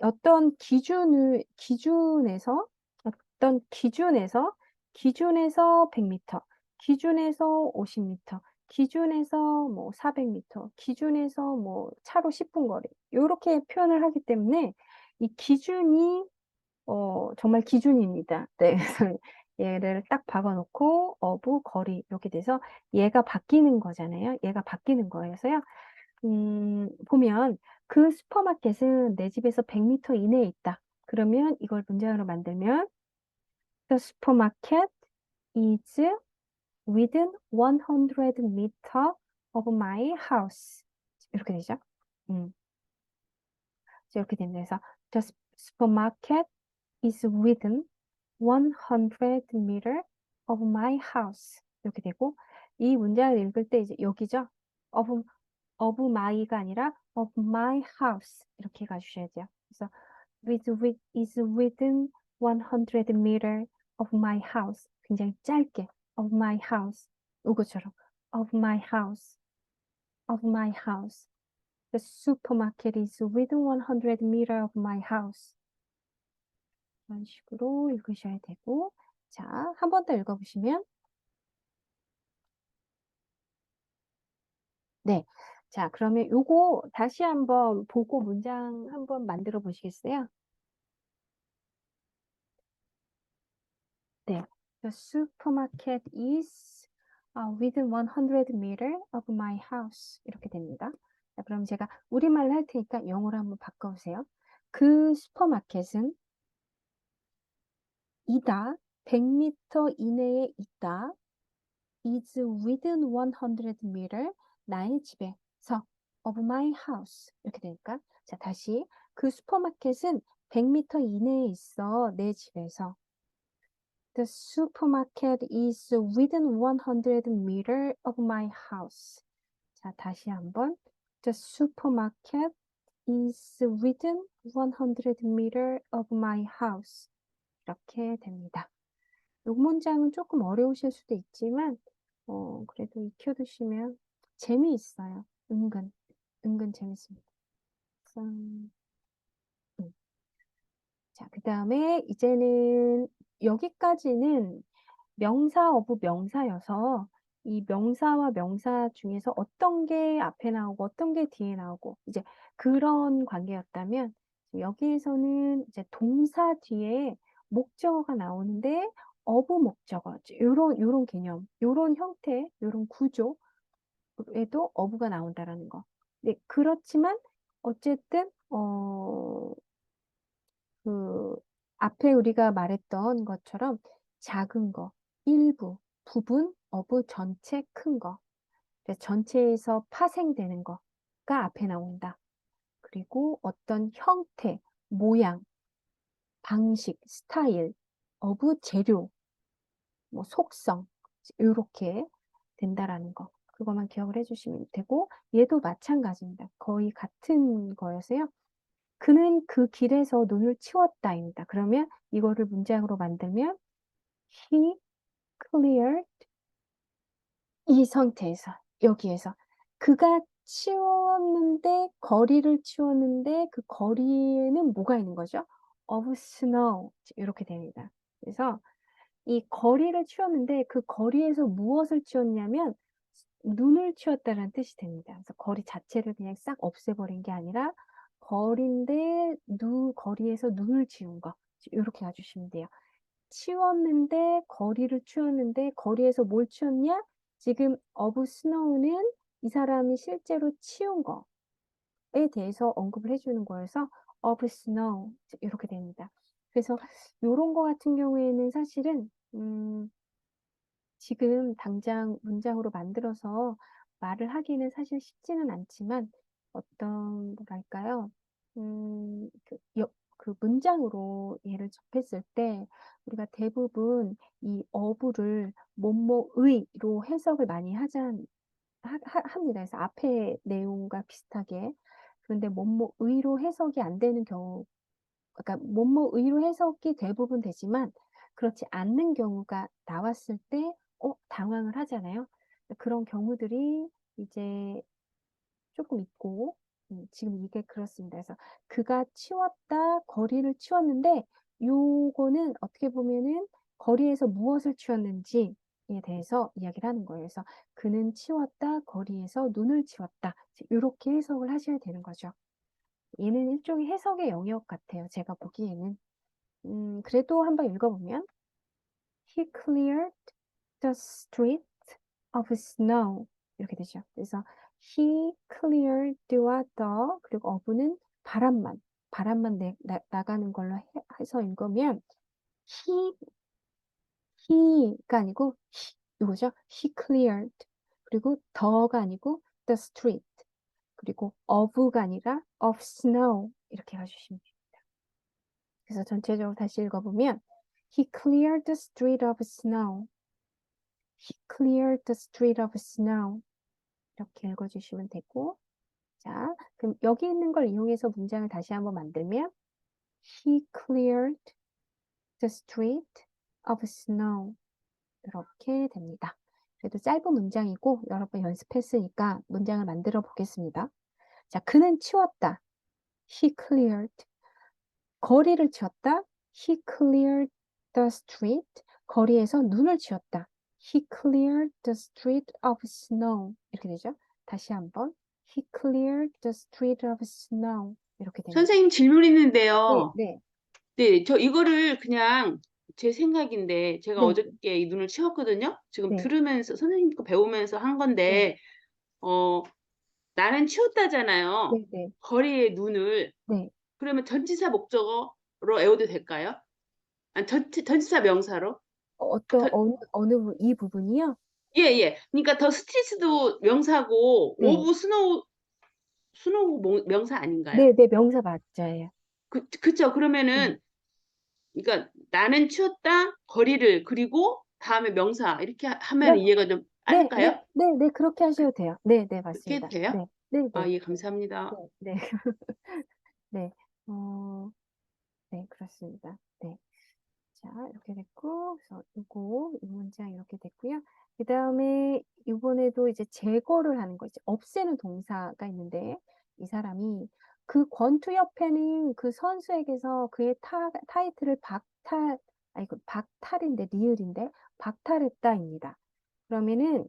S1: 어떤 기준에서 100m, 기준에서 50m, 기준에서 뭐 400m, 기준에서 뭐 차로 10분 거리 이렇게 표현을 하기 때문에 이 기준이 정말 기준입니다. 네, 그래서 얘를 딱 박아놓고 어부 거리 이렇게 돼서 얘가 바뀌는 거잖아요. 얘가 바뀌는 거여서요. 보면 그 슈퍼마켓은 내 집에서 100m 이내에 있다. 그러면 이걸 문장으로 만들면 The supermarket is within 100 meter of my house. 이렇게 되죠. 이렇게 됩니다. 그래서 The supermarket is within 100 meter of my house. 이렇게 되고 이 문장을 읽을 때 이제 여기죠. of my가 아니라 of my house 이렇게 가주셔야 돼요. 그래서 is within 100 meter of my house. 굉장히 짧게 of my house. 이것처럼 of my house. of my house. The supermarket is within 100 meter of my house. 이런 식으로 읽으셔야 되고 자, 한 번 더 읽어보시면 네. 자, 그러면 요거 다시 한번 보고 문장 한번 만들어 보시겠어요? The supermarket is within 100 meter of my house. 이렇게 됩니다. 자, 그럼 제가 우리말로 할 테니까 영어로 한번 바꿔보세요. 그 슈퍼마켓은 이다, 100m 이내에 있다. is within 100 meter, 나의 집에서 of my house. 이렇게 되니까 자, 다시 그 슈퍼마켓은 100m 이내에 있어, 내 집에서. The supermarket is within 100 meter of my house. 자, 다시 한번. The supermarket is within 100 meter of my house. 이렇게 됩니다. 이 문장은 조금 어려우실 수도 있지만 그래도 익혀두시면 재미있어요. 은근 재밌습니다. 자, 그 다음에 이제는 여기까지는 명사 어부 명사여서 이 명사와 명사 중에서 어떤 게 앞에 나오고 어떤 게 뒤에 나오고 이제 그런 관계였다면 여기에서는 이제 동사 뒤에 목적어가 나오는데 어부 목적어 요런 개념, 요런 형태, 요런 구조에도 어부가 나온다라는 거. 네, 그렇지만 어쨌든 그 앞에 우리가 말했던 것처럼 작은 거, 일부, 부분, 어부 전체 큰 거. 그래서 전체에서 파생되는 거가 앞에 나온다. 그리고 어떤 형태, 모양, 방식, 스타일, 어부 재료, 뭐 속성, 이렇게 된다라는 거. 그것만 기억을 해주시면 되고 얘도 마찬가지입니다. 거의 같은 거여서요. 그는 그 길에서 눈을 치웠다입니다. 그러면 이거를 문장으로 만들면 he cleared 이 상태에서 여기에서 그가 치웠는데 거리를 치웠는데 그 거리에는 뭐가 있는 거죠? of snow 이렇게 됩니다. 그래서 이 거리를 치웠는데 그 거리에서 무엇을 치웠냐면 눈을 치웠다는 뜻이 됩니다. 그래서 거리 자체를 그냥 싹 없애버린 게 아니라 거리인데 거리에서 눈을 치운 거 이렇게 가주시면 돼요. 치웠는데 거리를 치웠는데 거리에서 뭘 치웠냐? 지금 of snow는 이 사람이 실제로 치운 거에 대해서 언급을 해주는 거여서 of snow 이렇게 됩니다. 그래서 이런 거 같은 경우에는 사실은 지금 당장 문장으로 만들어서 말을 하기는 사실 쉽지는 않지만 어떤 뭐랄까요? 그 문장으로 얘를 접했을 때 우리가 대부분 이 어부를 뭐뭐의로 해석을 많이 합니다. 그래서 앞에 내용과 비슷하게. 그런데 뭐뭐의로 해석이 안 되는 경우, 그러니까 뭐뭐의로 해석이 대부분 되지만 그렇지 않는 경우가 나왔을 때 당황을 하잖아요. 그런 경우들이 이제 조금 있고 지금 이게 그렇습니다. 그래서 그가 치웠다, 거리를 치웠는데 요거는 어떻게 보면은 거리에서 무엇을 치웠는지에 대해서 이야기를 하는 거예요. 그래서 그는 치웠다, 거리에서 눈을 치웠다. 이렇게 해석을 하셔야 되는 거죠. 얘는 일종의 해석의 영역 같아요. 제가 보기에는. 그래도 한번 읽어보면 He cleared the street of snow 이렇게 되죠. 그래서 he cleared와 the 그리고 of는 바람만 나가는 걸로 해서 읽으면 he가 아니고 이거죠. he cleared 그리고 the가 아니고 the street 그리고 of가 아니라 of snow 이렇게 가주시면 됩니다. 그래서 전체적으로 다시 읽어보면 He cleared the street of snow. He cleared the street of snow. 이렇게 읽어주시면 되고 자, 그럼 여기 있는 걸 이용해서 문장을 다시 한번 만들면 He cleared the street of snow. 이렇게 됩니다. 그래도 짧은 문장이고 여러 번 연습했으니까 문장을 만들어 보겠습니다. 자, 그는 치웠다. He cleared. 거리를 치웠다. He cleared the street. 거리에서 눈을 치웠다. He cleared the street of snow. 이렇게 되죠. 다시 한번. He cleared the street of snow. 이렇게 됩니다.
S2: 선생님 질문
S1: 네,
S2: 있는데요.
S1: 네.
S2: 네, 저 이거를 그냥 제 생각인데 제가
S1: 네,
S2: 어저께 이 눈을 치웠거든요. 지금
S1: 네,
S2: 들으면서 선생님 거 배우면서 한
S1: 네,
S2: 건데 어 나는 치웠다잖아요.
S1: 네, 네,
S2: 거리에 눈을.
S1: 네.
S2: 그러면 전치사 목적어로 외워도 될까요? 아니 전치사 명사로?
S1: 어떤,
S2: 더
S1: 이 부분이요?
S2: 예예. 그러니까 더 스트리트도 명사고
S1: 네,
S2: 오브 스노우 명사 아닌가요?
S1: 네, 네, 명사 맞아요.
S2: 그쵸.
S1: 네,
S2: 그러면은 그러니까 나는 치웠다 거리를 그리고 다음에 명사 이렇게 하면
S1: 네,
S2: 이해가 좀
S1: 네, 네,
S2: 빠를까요?
S1: 네, 네, 그렇게
S2: 그
S1: 하셔도 돼요. 네, 네,
S2: 그렇게 해도
S1: 맞습니다.
S2: 돼요?
S1: 네, 네,
S2: 아
S1: 네,
S2: 예 감사합니다.
S1: 네, 네, 네, 어, 네, 그렇습니다. 네. 자, 이렇게 됐고, 그래서 이 문장 이렇게 됐고요. 그 다음에 이번에도 이제 제거를 하는 거, 이제 없애는 동사가 있는데, 이 사람이 그 권투 옆에는 그 선수에게서 그의 타이틀을 박탈인데, 리을인데, 박탈했다입니다. 그러면은,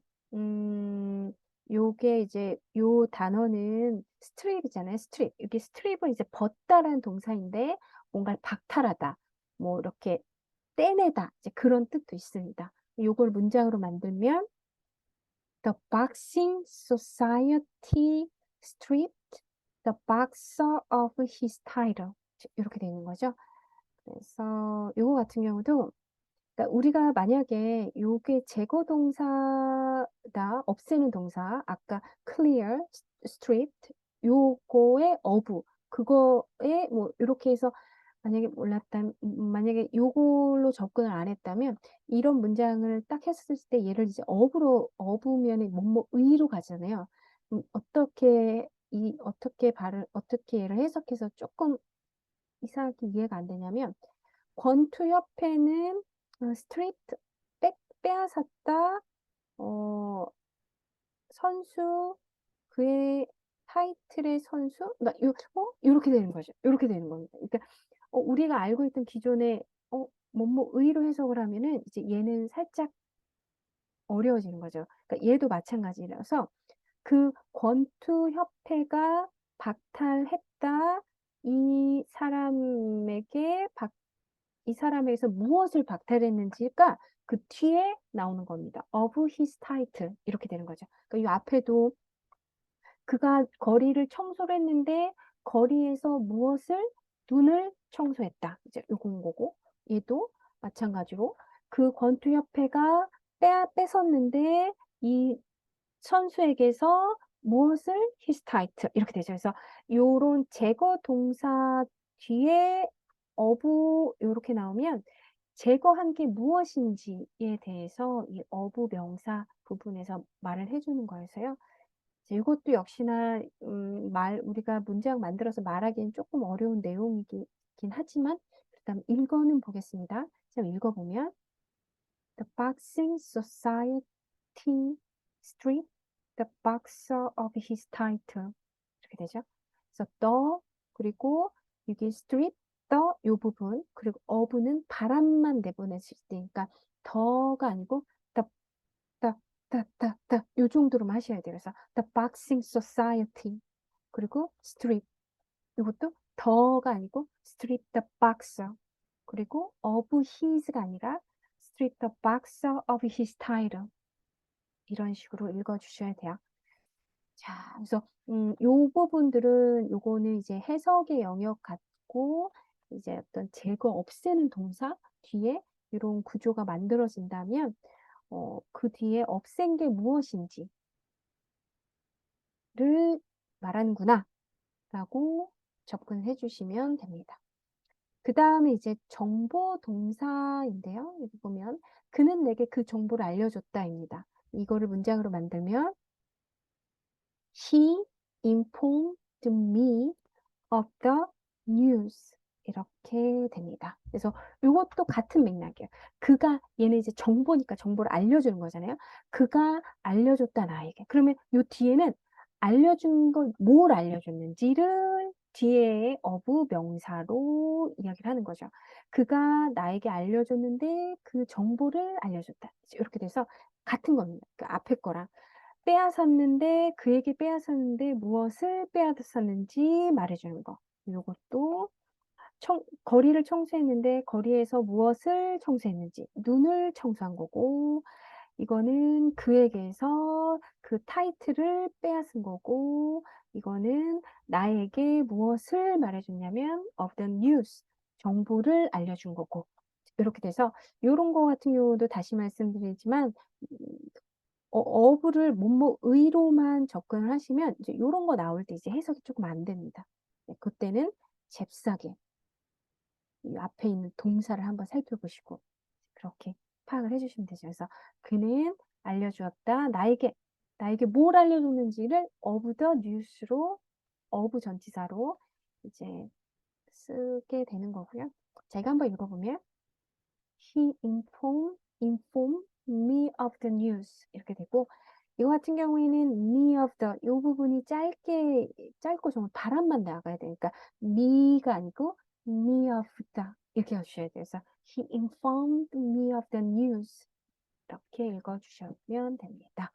S1: 요게 이제, 요 단어는 스트립이잖아요. 스트립. 여기 스트립은 이제 벗다라는 동사인데, 뭔가를 박탈하다. 뭐, 이렇게 떼내다 이제 그런 뜻도 있습니다. 요걸 문장으로 만들면 The boxing society stripped the boxer of his title. 이렇게 되는 거죠. 그래서 요거 같은 경우도 그러니까 우리가 만약에 요게 제거 동사다 없애는 동사 아까 clear, stripped 요거의 of 그거에 뭐 이렇게 해서 만약에 만약에 요걸로 접근을 안 했다면 이런 문장을 딱 했을 때 얘를 이제 of로 of면은 뭐뭐의로 가잖아요. 어떻게 얘를 해석해서 조금 이상하게 이해가 안 되냐면 권투 협회는 스트립트 빼앗았다. 어, 선수 그의 타이틀의 선수 요렇게 되는 거죠. 요렇게 되는 겁니다. 그러니까 우리가 알고 있던 기존의 뭐뭐 의로 해석을 하면은 이제 얘는 살짝 어려워지는 거죠. 그러니까 얘도 마찬가지라서 그 권투 협회가 박탈했다. 이 사람에게 이 사람에게서 무엇을 박탈했는지가 그 뒤에 나오는 겁니다. of his title 이렇게 되는 거죠. 그러니까 이 앞에도 그가 거리를 청소를 했는데 거리에서 눈을 청소했다. 이제 요건 거고 얘도 마찬가지로 그 권투협회가 뺏었는데 이 선수에게서 무엇을 his title 이렇게 되죠. 그래서 요런 제거 동사 뒤에 of 이렇게 나오면 제거한 게 무엇인지에 대해서 이 of 명사 부분에서 말을 해주는 거여서요. 이것도 역시나 우리가 문장 만들어서 말하기엔 조금 어려운 내용이긴 하지만 일단 읽어는 보겠습니다. 좀 읽어보면 The boxing society stripped the boxer of his title 이렇게 되죠. 그래서 the 그리고 여기 strip the 요 부분 그리고 of는 바람만 내보냈을 때니까 더가 아니고 the 요 정도로만 하셔야 돼요. 그래서 the boxing society 그리고 strip 이것도 더가 아니고 strip the boxer 그리고 of his가 아니라 strip the boxer of his title 이런 식으로 읽어주셔야 돼요. 자, 그래서 요 부분들은 요거는 이제 해석의 영역 같고 이제 어떤 제거 없애는 동사 뒤에 이런 구조가 만들어진다면 그 뒤에 없앤 게 무엇인지를 말하는구나 라고 접근해 주시면 됩니다. 그 다음에 이제 정보 동사인데요. 여기 보면 그는 내게 그 정보를 알려줬다입니다. 이거를 문장으로 만들면 He informed me of the news. 이렇게 됩니다. 그래서 이것도 같은 맥락이에요. 얘는 이제 정보니까 정보를 알려주는 거잖아요. 그가 알려줬다 나에게. 그러면 요 뒤에는 알려준 걸 뭘 알려줬는지를 뒤에 of 명사로 이야기를 하는 거죠. 그가 나에게 알려줬는데 그 정보를 알려줬다. 이렇게 돼서 같은 겁니다. 그 앞에 거랑. 그에게 빼앗았는데 무엇을 빼앗았는지 말해주는 거. 이것도 거리를 청소했는데 거리에서 무엇을 청소했는지 눈을 청소한 거고 이거는 그에게서 그 타이틀을 빼앗은 거고 이거는 나에게 무엇을 말해줬냐면 of the news 정보를 알려준 거고 이렇게 돼서 이런 거 같은 경우도 다시 말씀드리지만 어부를 의로만 접근을 하시면 이제 요런 거 나올 때 이제 해석이 조금 안 됩니다. 네, 그때는 잽싸게 이 앞에 있는 동사를 한번 살펴보시고 그렇게 파악을 해주시면 되죠. 그래서 그는 알려주었다. 나에게 뭘 알려줬는지를 of the news로 of 전치사로 이제 쓰게 되는 거고요. 제가 한번 읽어보면 informed me of the news 이렇게 되고 이거 같은 경우에는 me of the 이 부분이 짧고 정말 바람만 나가야 되니까 me가 아니고 me of the 이렇게 해주셔야 돼요. 그래서 he informed me of the news 이렇게 읽어주시면 됩니다.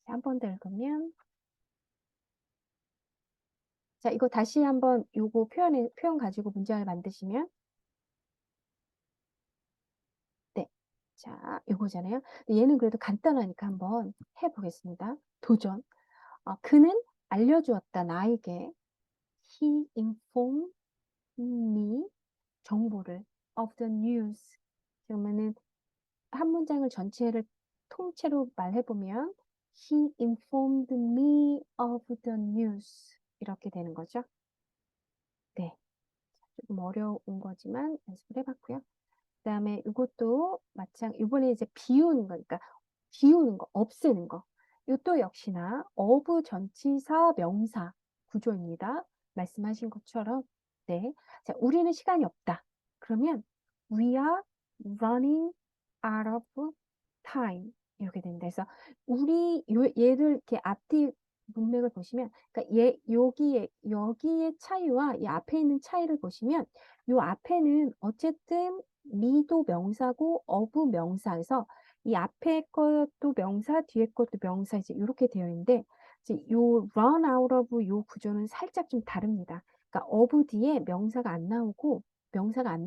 S1: 한 번 더 읽으면 자 이거 다시 한번 요거 표현 가지고 문장을 만드시면 네. 자, 요거잖아요. 얘는 그래도 간단하니까 한번 해보겠습니다. 도전. 그는 알려주었다, 나에게. He informed me, 정보를, of the news. 그러면은 한 문장을 전체를 통째로 말해보면 He informed me of the news. 이렇게 되는 거죠. 네. 조금 어려운 거지만 연습을 해봤고요. 그다음에 이것도 이번에 이제 비우는 거니까 비우는 거, 없애는 거. 이것도 역시나 of 전치사 명사 구조입니다. 말씀하신 것처럼 네. 자, 우리는 시간이 없다. 그러면 we are running out of time 이렇게 된다. 그래서 얘를 이렇게 앞뒤 문맥을 보시면 그러니까 여기의 차이와 이 앞에 있는 차이를 보시면 요 앞에는 어쨌든 미도 명사고 어부 명사에서 이 앞에 것도 명사, 뒤에 것도 명사 이제 이렇게 되어 있는데 이제 요 run out of 요 구조는 살짝 좀 다릅니다. 그러니까 어부 뒤에 명사가 안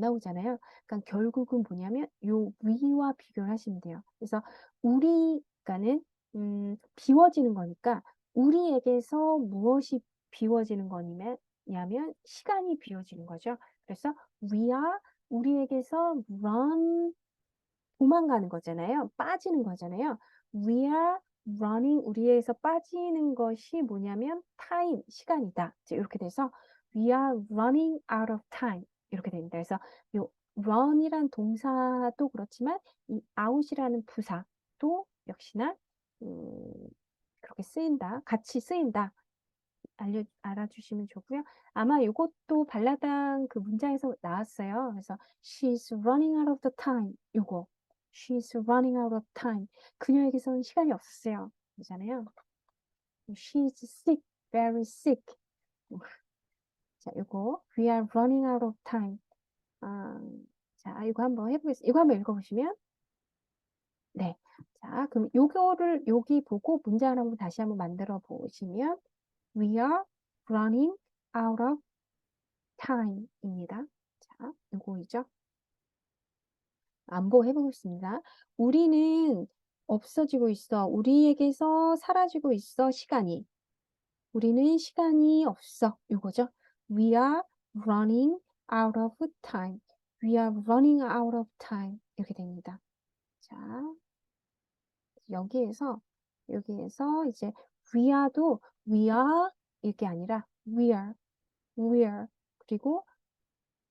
S1: 나오잖아요. 그러니까 결국은 뭐냐면 요 위와 비교를 하시면 돼요. 그래서 우리가는 비워지는 거니까 우리에게서 무엇이 비워지는 거냐면 시간이 비워지는 거죠. 그래서 우리에게서 도망가는 거잖아요. 빠지는 거잖아요. We are running, 우리에게서 빠지는 것이 뭐냐면 time, 시간이다. 이렇게 돼서 we are running out of time. 이렇게 됩니다. 그래서 요 run이란 동사도 그렇지만 이 out이라는 부사도 역시나 그렇게 같이 쓰인다. 알아주시면 좋고요. 아마 이것도 발라당 그 문장에서 나왔어요. 그래서 she's running out of the time. 요거 she's running out of time. 그녀에게서는 시간이 없었어요. 그러잖아요. She's sick, very sick. 자, 요거 we are running out of time. 자, 이거 한번 해보겠습니다. 이거 한번 읽어보시면 네. 자, 그럼 요거를 여기 보고 문장을 한번 다시 한번 만들어 보시면 we are running out of time입니다. 자, 요거이죠. 안보 해보겠습니다. 우리는 없어지고 있어. 우리에게서 사라지고 있어. 시간이. 우리는 시간이 없어. 요거죠. We are running out of time. We are running out of time. 이렇게 됩니다. 자, 여기에서 이제 we are 이게 아니라 we are 그리고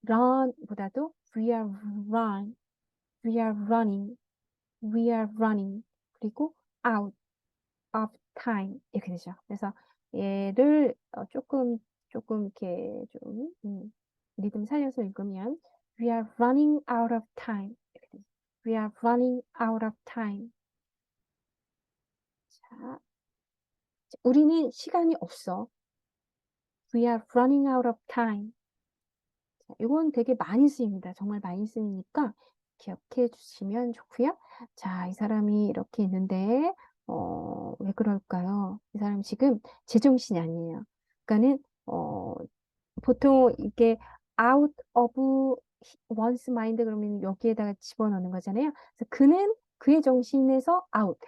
S1: run보다도 we are running, we are running 그리고 out of time 이렇게 되죠. 그래서 얘를 조금 이렇게 좀 리듬 살려서 읽으면 we are running out of time 이렇게 되죠. We are running out of time. 자, 우리는 시간이 없어. We are running out of time. 이건 되게 많이 쓰입니다. 정말 많이 쓰니까 기억해 주시면 좋고요. 자, 이 사람이 이렇게 있는데 왜 그럴까요? 이 사람 지금 제정신이 아니에요. 그러니까는 보통 이게 out of one's mind 그러면 여기에다가 집어넣는 거잖아요. 그래서 그는 그의 정신에서 out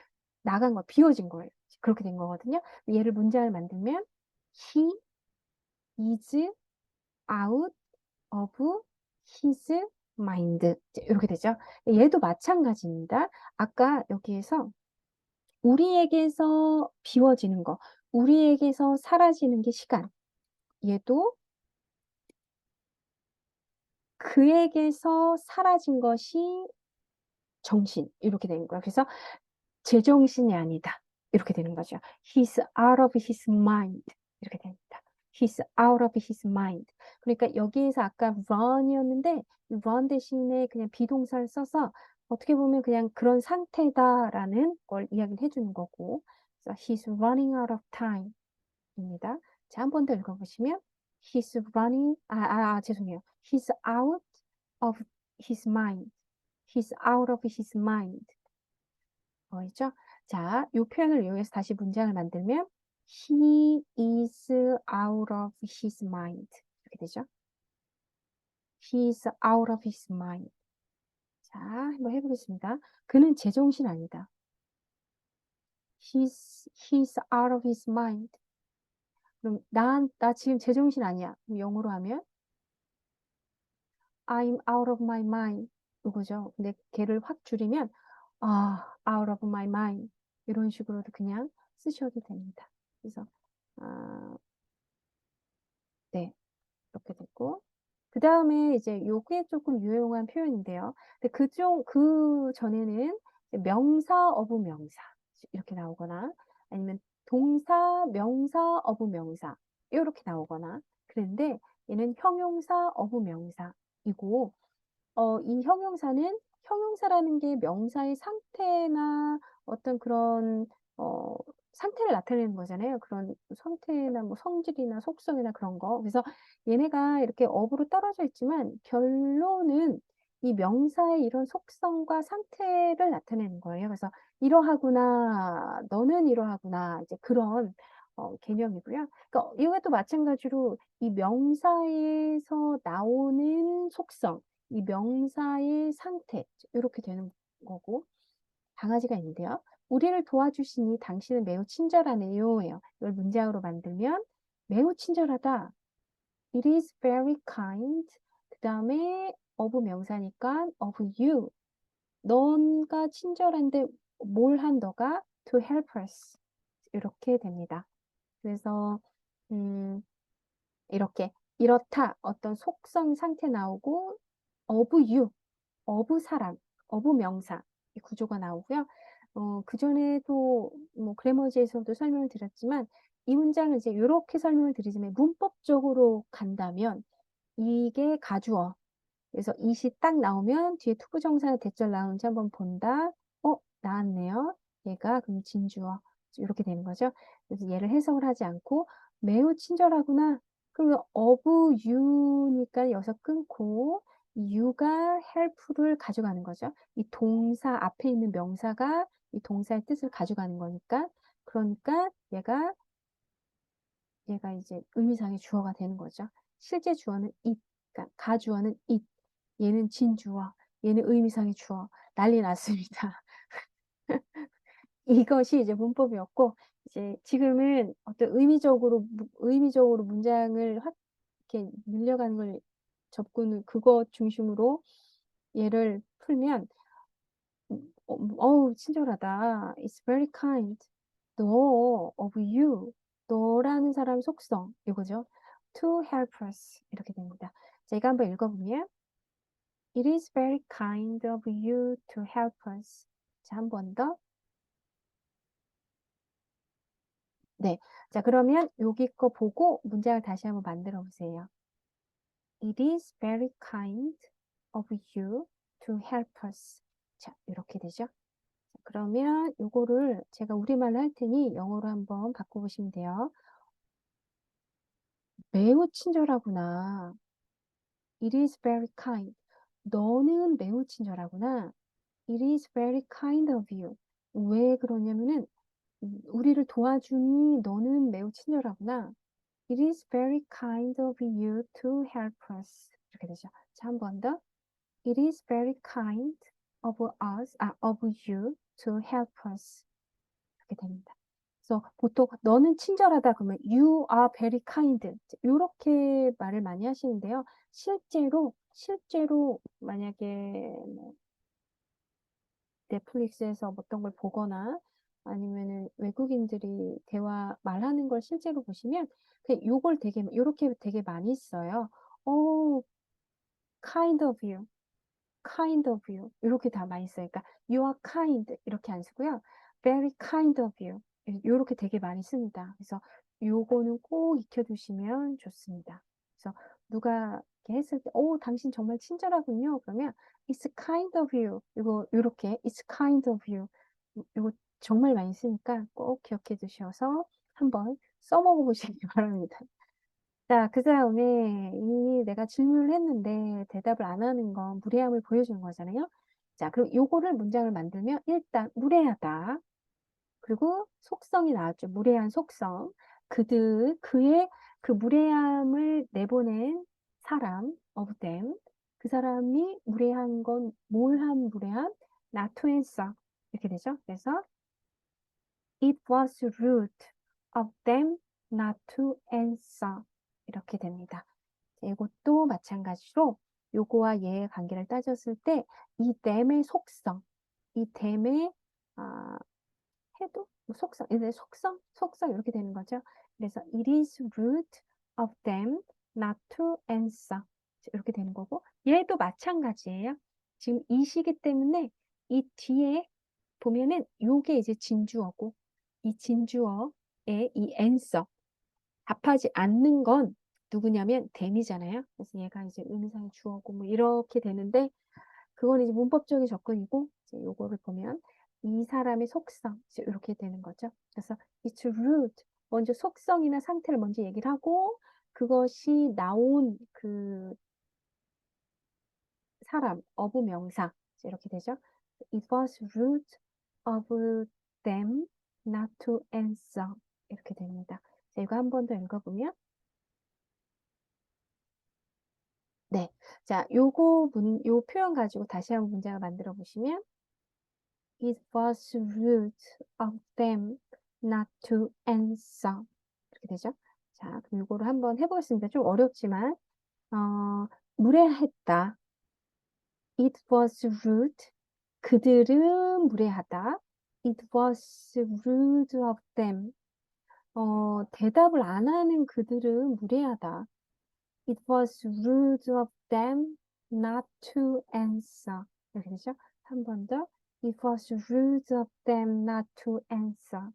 S1: 나간 거 비워진 거예요. 그렇게 된 거거든요. 얘를 문장을 만들면 he is out of his mind 이렇게 되죠. 얘도 마찬가지입니다. 아까 여기에서 우리에게서 비워지는 거, 우리에게서 사라지는 게 시간. 얘도 그에게서 사라진 것이 정신 이렇게 되는 거예요. 그래서 제정신이 아니다. 이렇게 되는 거죠. He's out of his mind. 이렇게 됩니다. He's out of his mind. 그러니까 여기에서 아까 run이었는데 run 대신에 그냥 비동사를 써서 어떻게 보면 그냥 그런 상태다라는 걸 이야기를 해주는 거고. 그래서 he's running out of time 입니다. 자, 한 번 더 읽어보시면 he's running, 죄송해요. He's out of his mind. He's out of his mind. 보이죠? 자, 이 표현을 이용해서 다시 문장을 만들면 he is out of his mind. 이렇게 되죠? He is out of his mind. 자, 한번 해보겠습니다. 그는 제정신 아니다. He's out of his mind. 그럼 나 지금 제정신 아니야. 그럼 영어로 하면 I'm out of my mind. 이거죠. 근데 걔를 확 줄이면 out of my mind. 이런 식으로도 그냥 쓰셔도 됩니다. 그래서 네, 이렇게 됐고. 그 다음에 이제 요게 조금 유용한 표현인데요. 근데 그 전에는 명사, 어부, 명사 이렇게 나오거나 아니면 동사, 명사, 어부, 명사 이렇게 나오거나 그런데 얘는 형용사, 어부, 명사이고 이 형용사라는 게 명사의 상태나 어떤 그런 상태를 나타내는 거잖아요. 그런 상태나 뭐 성질이나 속성이나 그런 거. 그래서 얘네가 이렇게 어부로 떨어져 있지만 결론은 이 명사의 이런 속성과 상태를 나타내는 거예요. 그래서 이러하구나, 너는 이러하구나, 이제 그런 개념이고요. 그러니까 이것도 마찬가지로 이 명사에서 나오는 속성, 이 명사의 상태 이렇게 되는 거고 강아지가 있는데요. 우리를 도와주시니 당신은 매우 친절하네요. 예요. 이걸 문장으로 만들면 매우 친절하다. It is very kind. 그 다음에 of 명사니까 of you. 너가 친절한데 뭘 한 너가 to help us. 이렇게 됩니다. 그래서 이렇게 이렇다 어떤 속성 상태 나오고 of you, of 사람, of 명사 이 구조가 나오고요. 그전에도 뭐 그래머지에서도 설명을 드렸지만 이 문장을 이제 이렇게 설명을 드리자면 문법적으로 간다면 이게 가주어. 그래서 it이 딱 나오면 뒤에 투부정사나 대절 나오는지 한번 본다. 나왔네요. 얘가 그럼 진주어. 이렇게 되는 거죠. 그래서 얘를 해석을 하지 않고 매우 친절하구나. 그러면 of you니까 여기서 끊고 you가 help를 가져가는 거죠. 이 동사 앞에 있는 명사가 이 동사의 뜻을 가져가는 거니까 그러니까 얘가 이제 의미상의 주어가 되는 거죠. 실제 주어는 it, 그러니까 가주어는 it, 얘는 진주어, 얘는 의미상의 주어. 난리 났습니다. 이것이 이제 문법이었고 이제 지금은 어떤 의미적으로 문장을 확 이렇게 늘려가는 걸 접근을 그것 중심으로 얘를 풀면 어우 친절하다. It's very kind. 너 of you. 너라는 사람 속성 이거죠. To help us 이렇게 됩니다. 자, 이거 한번 읽어보면 It is very kind of you to help us. 자, 한 번 더. 네. 자, 그러면 여기 거 보고 문장을 다시 한번 만들어 보세요. It is very kind of you to help us. 자, 이렇게 되죠. 그러면 요거를 제가 우리말로 할 테니 영어로 한번 바꿔보시면 돼요. 매우 친절하구나. It is very kind. 너는 매우 친절하구나. It is very kind of you. 왜 그러냐면은 우리를 도와주니 너는 매우 친절하구나. It is very kind of you to help us. 이렇게 되죠. 자, 한 번 더. It is very kind of of you to help us. 이렇게 됩니다. 그래서 보통 너는 친절하다 그러면 you are very kind. 이렇게 말을 많이 하시는데요. 실제로 만약에 뭐 넷플릭스에서 어떤 걸 보거나 아니면은 외국인들이 말하는 걸 실제로 보시면 그냥 요걸 요렇게 되게 많이 써요. Oh, kind of you. kind of you 이렇게 다 많이 써요. 그러니까 you are kind 이렇게 안 쓰고요. very kind of you 이렇게 되게 많이 씁니다. 그래서 요거는 꼭 익혀두시면 좋습니다. 그래서 누가 이렇게 했을 때, 당신 정말 친절하군요. 그러면 it's kind of you 이거 이렇게 it's kind of you 이거 정말 많이 쓰니까 꼭 기억해 두셔서 한번 써먹어 보시기 바랍니다. 자, 그 다음에 내가 질문을 했는데 대답을 안 하는 건 무례함을 보여주는 거잖아요. 자, 그럼 요거를 문장을 만들면 일단 무례하다. 그리고 속성이 나왔죠. 무례한 속성. 그의 그 무례함을 내보낸 사람, of them. 그 사람이 무례한 건 뭘 한 무례함? not to answer. 이렇게 되죠. 그래서 it was rude of them not to answer. 이렇게 됩니다. 이것도 마찬가지로 요거와 얘의 관계를 따졌을 때 이 them의 속성, 이 them의 해도 속성, 이제 속성 이렇게 되는 거죠. 그래서 it is rude of them not to answer 이렇게 되는 거고 얘도 마찬가지예요. 지금 이 시기 때문에 이 뒤에 보면은 요게 이제 진주어고 이 진주어의 이 answer 답하지 않는 건 누구냐면 them이잖아요. 그래서 얘가 이제 의미상의 주어고 뭐 이렇게 되는데 그건 이제 문법적인 접근이고 이제 요거를 보면 이 사람의 속성 이제 이렇게 되는 거죠. 그래서 it's rude 먼저 속성이나 상태를 먼저 얘기를 하고 그것이 나온 그 사람 of 명사 이렇게 되죠. It was rude of them not to answer 이렇게 됩니다. 자, 이거 한 번 더 읽어보면 네. 자, 요 표현 가지고 다시 한번 문장을 만들어 보시면 It was rude of them not to answer. 이렇게 되죠. 자, 그럼 이거를 한번 해보겠습니다. 좀 어렵지만, 무례했다. It was rude. 그들은 무례하다. It was rude of them. 대답을 안 하는 그들은 무례하다. It was rude of them not to answer. 이렇게 되죠. 한 번 더. It was rude of them not to answer.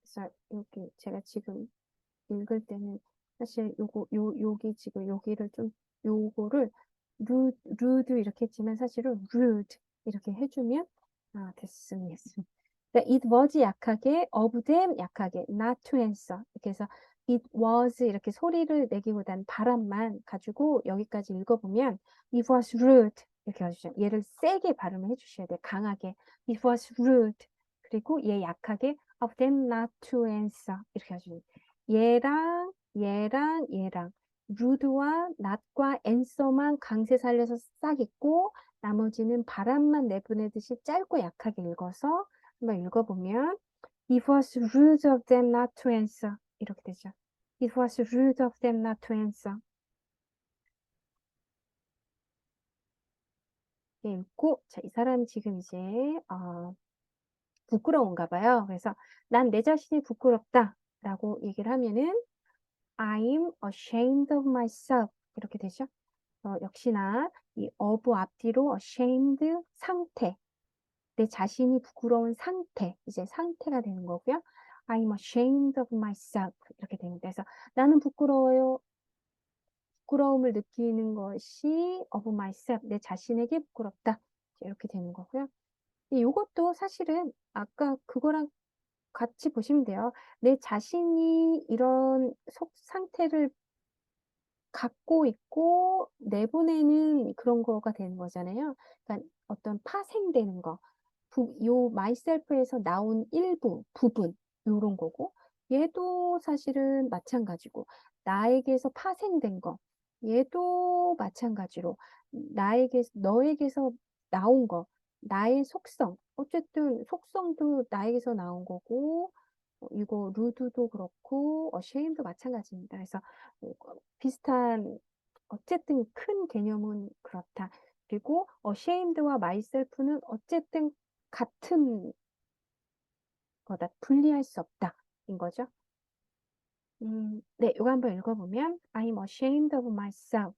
S1: 그래서 여기 제가 지금 읽을 때는 사실 여기 지금 여기를 좀 요거를 rude 이렇게 했지만 사실은 rude 이렇게 해주면 됐습니다. 그러니까 it was 약하게, of them 약하게, not to answer. 이렇게 해서 it was 이렇게 소리를 내기보단 발음만 가지고 여기까지 읽어보면 it was rude 이렇게 해주죠. 얘를 세게 발음을 해주셔야 돼요. 강하게. it was rude. 그리고 얘 약하게 of them not to answer 이렇게 해주죠. 얘랑 rude와 not과 answer만 강세 살려서 싹 읽고 나머지는 바람만 내보내듯이 짧고 약하게 읽어서 한번 읽어보면 It was rude of them not to answer. 이렇게 되죠. It was rude of them not to answer. 이렇게 읽고 자, 이 사람이 지금 이제 부끄러운가 봐요. 그래서 난 내 자신이 부끄럽다 라고 얘기를 하면은 I'm ashamed of myself. 이렇게 되죠. 역시나 이 of 앞뒤로 ashamed 상태. 내 자신이 부끄러운 상태, 이제 상태가 되는 거고요. I'm ashamed of myself. 이렇게 됩니다. 그래서 나는 부끄러워요. 부끄러움을 느끼는 것이 of myself, 내 자신에게 부끄럽다. 이렇게 되는 거고요. 이것도 사실은 아까 그거랑 같이 보시면 돼요. 내 자신이 이런 속 상태를 갖고 있고 내보내는 그런 거가 되는 거잖아요. 그러니까 어떤 파생되는 거. 요 myself에서 나온 일부, 부분, 요런 거고 얘도 사실은 마찬가지고, 나에게서 파생된 거, 얘도 마찬가지로, 너에게서 나온 거, 나의 속성, 어쨌든 속성도 나에게서 나온 거고, 이거 루드도 그렇고, shame도 마찬가지입니다. 그래서 비슷한, 어쨌든 큰 개념은 그렇다. 그리고 ashamed와 myself는 어쨌든 같은 거다. 분리할 수 없다. 인 거죠. 네, 이거 한번 읽어보면 I'm ashamed of myself.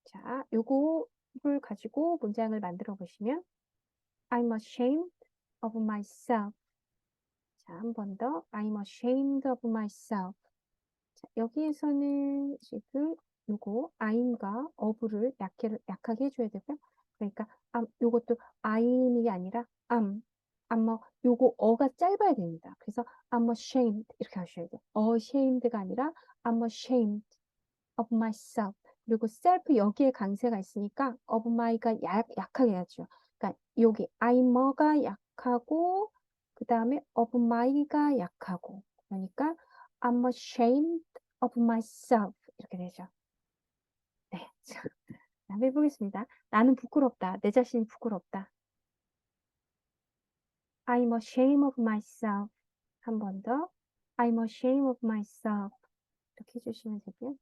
S1: 자, 요거를 가지고 문장을 만들어 보시면 I'm ashamed of myself. 자, 한 번 더 I'm ashamed of myself. 자, 여기에서는 지금 요거 I'm과 of를 약하게 해줘야 되고요. 그러니까 요것도 I'm이 아니라 I'm 요거 어가 짧아야 됩니다. 그래서 I'm ashamed 이렇게 하셔야 돼요. ashamed가 아니라 I'm ashamed of myself. 그리고 self 여기에 강세가 있으니까 of my가 약하게 해야죠. 그러니까 여기 I'm가 약하고 그 다음에 of my가 약하고 그러니까 I'm ashamed of myself 이렇게 되죠. 네, 자, 한번 해보겠습니다. 나는 부끄럽다. 내 자신이 부끄럽다. I'm ashamed of myself. 한 번 더. I'm ashamed of myself. 이렇게 해주시면 되고요.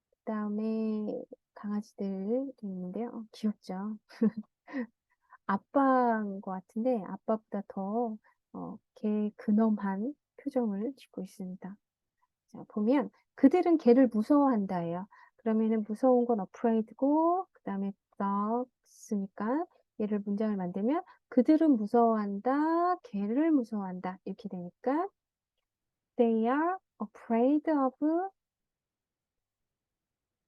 S1: 그 다음에 강아지들이 있는데요. 귀엽죠? 아빠인 것 같은데 아빠보다 더 개 근엄한 표정을 짓고 있습니다. 자, 보면 그들은 개를 무서워한다예요. 그러면은 무서운 건 afraid고 그 다음에 dogs니까 얘를 문장을 만들면 그들은 무서워한다, 개를 무서워한다 이렇게 되니까 they are afraid of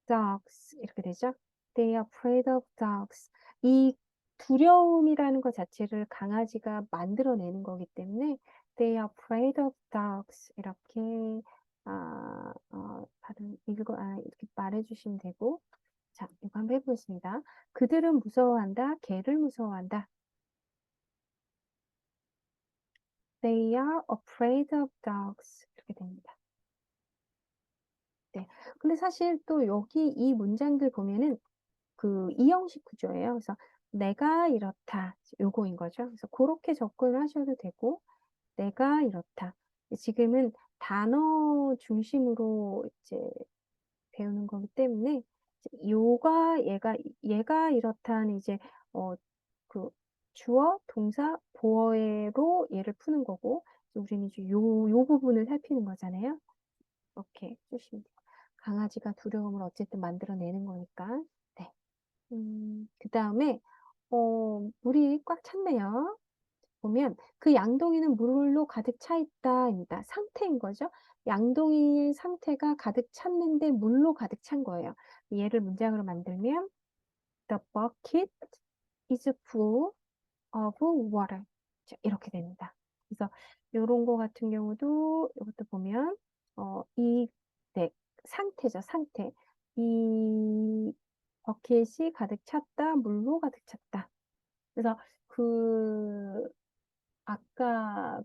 S1: dogs 이렇게 되죠. They are afraid of dogs. 이 두려움이라는 것 자체를 강아지가 만들어내는 거기 때문에 they are afraid of dogs 이렇게 이렇게 말해주시면 되고 자, 이거 한번 해보겠습니다. 그들은 무서워한다. 개를 무서워한다. They are afraid of dogs 이렇게 됩니다. 네. 근데 사실 또 여기 이 문장들 보면은 그 이형식 구조예요. 그래서 내가 이렇다. 요거인 거죠. 그래서 그렇게 접근을 하셔도 되고, 내가 이렇다. 지금은 단어 중심으로 이제 배우는 거기 때문에, 얘가 이렇다는 이제, 그 주어, 동사, 보어로 얘를 푸는 거고, 우리는 이제 요 부분을 살피는 거잖아요. 이렇게 해주시면 돼요. 강아지가 두려움을 어쨌든 만들어내는 거니까. 네. 그 다음에, 물이 꽉 찼네요. 보면 그 양동이는 물로 가득 차 있다입니다. 상태인 거죠. 양동이의 상태가 가득 찼는데 물로 가득 찬 거예요. 얘를 문장으로 만들면 The bucket is full of water. 자, 이렇게 됩니다. 그래서 이런 거 같은 경우도 이것도 보면 네, 상태죠. 상태. 이 버켓이 가득 찼다. 물로 가득 찼다. 그래서 아까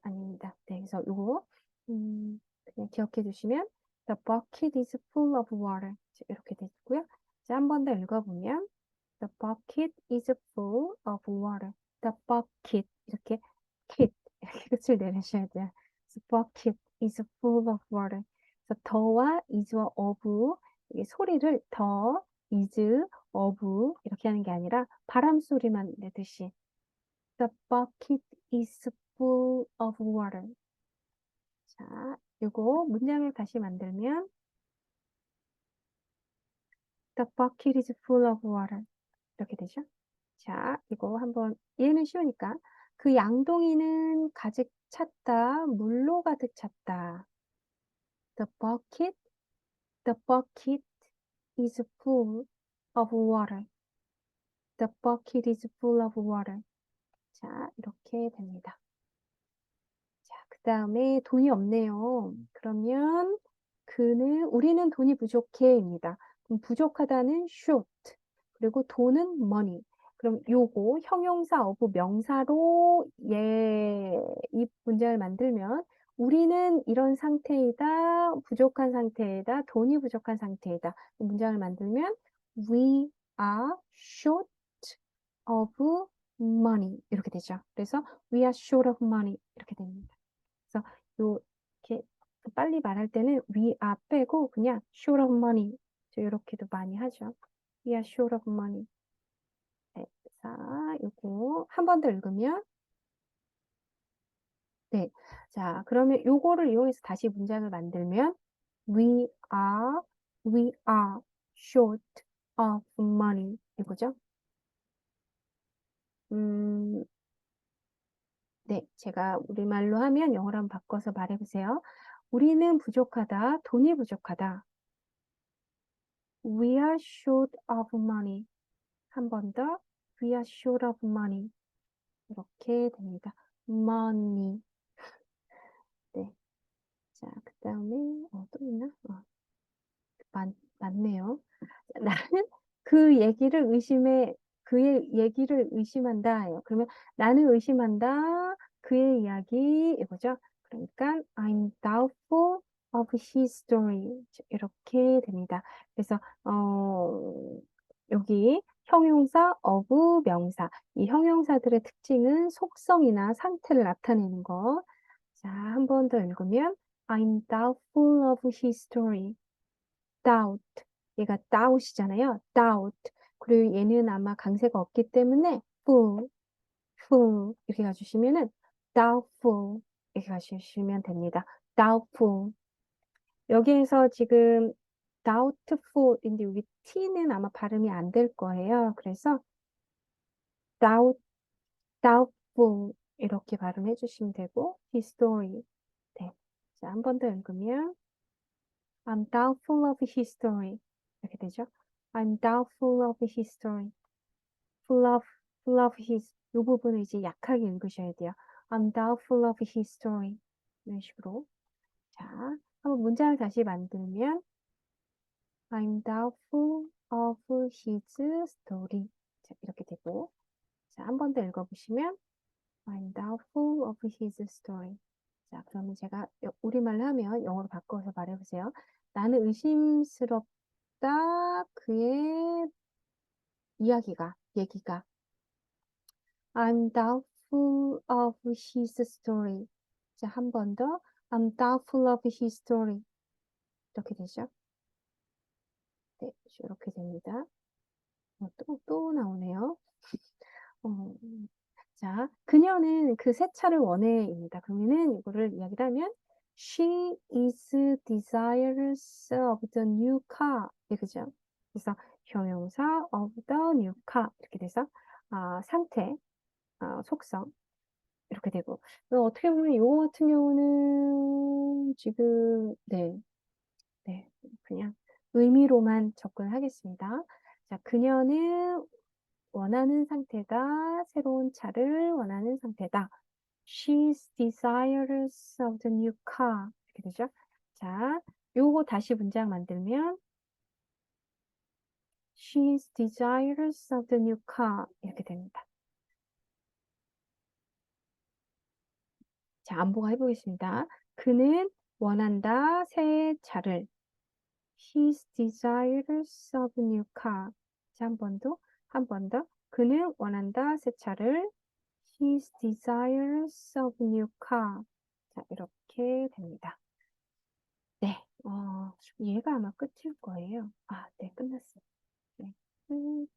S1: 아닙니다. 네, 그래서 요거, 그냥 기억해 주시면, The bucket is full of water. 이렇게 되고요. 자, 한 번 더 읽어보면, The bucket is full of water. The bucket. 이렇게, kit. 이렇게 끝을 내리셔야 돼요. The bucket is full of water. 그래서 더와 is와 of, 이게 소리를 더, is, of, 이렇게 하는 게 아니라 바람 소리만 내듯이 The bucket is full of water. 자, 요거 문장을 다시 만들면 The bucket is full of water. 이렇게 되죠? 자, 이거 한번 얘는 쉬우니까 그 양동이는 가득 찼다. 물로 가득 찼다. The bucket, the bucket is full of water. The bucket is full of water. 자, 이렇게 됩니다. 자, 그 다음에 돈이 없네요. 그러면 우리는 돈이 부족해입니다. 그럼 부족하다는 short, 그리고 돈은 money. 그럼 요거 형용사 of 명사로 이 문장을 만들면 우리는 이런 상태이다, 부족한 상태이다, 돈이 부족한 상태이다. 이 문장을 만들면 we are short of money 이렇게 되죠. 그래서 we are short of money 이렇게 됩니다. 그래서 이렇게 빨리 말할 때는 we are 빼고 그냥 short of money 이렇게도 많이 하죠. we are short of money. 네, 자, 요거 한 번 더 읽으면 네, 자 그러면 요거를 이용해서 다시 문장을 만들면 we are short of money 이거죠. 네, 제가 우리말로 하면 영어로 한번 바꿔서 말해보세요. 우리는 부족하다, 돈이 부족하다. We are short of money. 한 번 더. We are short of money. 이렇게 됩니다. money. 네. 자, 그 다음에, 또 있나? 맞네요. 나는 그의 얘기를 의심한다. 그러면 나는 의심한다. 그의 이야기, 이거죠. 그러니까, I'm doubtful of his story. 이렇게 됩니다. 그래서, 여기 형용사, of 명사. 이 형용사들의 특징은 속성이나 상태를 나타내는 거. 자, 한 번 더 읽으면, I'm doubtful of his story. doubt. 얘가 doubt이잖아요. doubt. 그리고 얘는 아마 강세가 없기 때문에 full 이렇게 가주시면은 doubtful 이렇게 가주시면 됩니다. doubtful. 여기에서 지금 doubtful인데 여기 t는 아마 발음이 안 될 거예요. 그래서 doubtful 이렇게 발음해 주시면 되고 his story. 네. 자, 한 번 더 읽으면 I'm doubtful of his story. 이렇게 되죠. I'm doubtful of his story. full of his. 이 부분을 이제 약하게 읽으셔야 돼요. I'm doubtful of his story. 이런 식으로. 자, 한번 문장을 다시 만들면 I'm doubtful of his story. 자, 이렇게 되고. 자, 한 번 더 읽어보시면 I'm doubtful of his story. 자, 그러면 제가 우리말로 하면 영어로 바꿔서 말해보세요. 나는 의심스럽다. 그의 얘기가. I'm doubtful of his story. 자, 한 번 더. I'm doubtful of his story. 이렇게 되죠. 네, 이렇게 됩니다. 또 나오네요. 어, 자, 그녀는 그 새 차를 원해입니다. 그러면은 이거를 이야기를 하면 She is desirous of the new car. 네, 그죠? 그래서 형용사 of the new car 이렇게 돼서 상태, 속성 이렇게 되고 어떻게 보면 이거 같은 경우는 지금 네, 그냥 의미로만 접근하겠습니다. 자, 그녀는 원하는 상태다. 새로운 차를 원하는 상태다. She's desirous of the new car. 이렇게 되죠. 자, 요거 다시 문장 만들면 She's desirous of the new car. 이렇게 됩니다. 자, 안보가 해보겠습니다. 그는 원한다. 새 차를. He's desirous of a new car. 자, 한 번 더. 그는 원한다. 새 차를. He's desirous of a new car. 자, 이렇게 됩니다. 네, 얘가 아마 끝일 거예요. 네, 끝났어요. 네, 끝.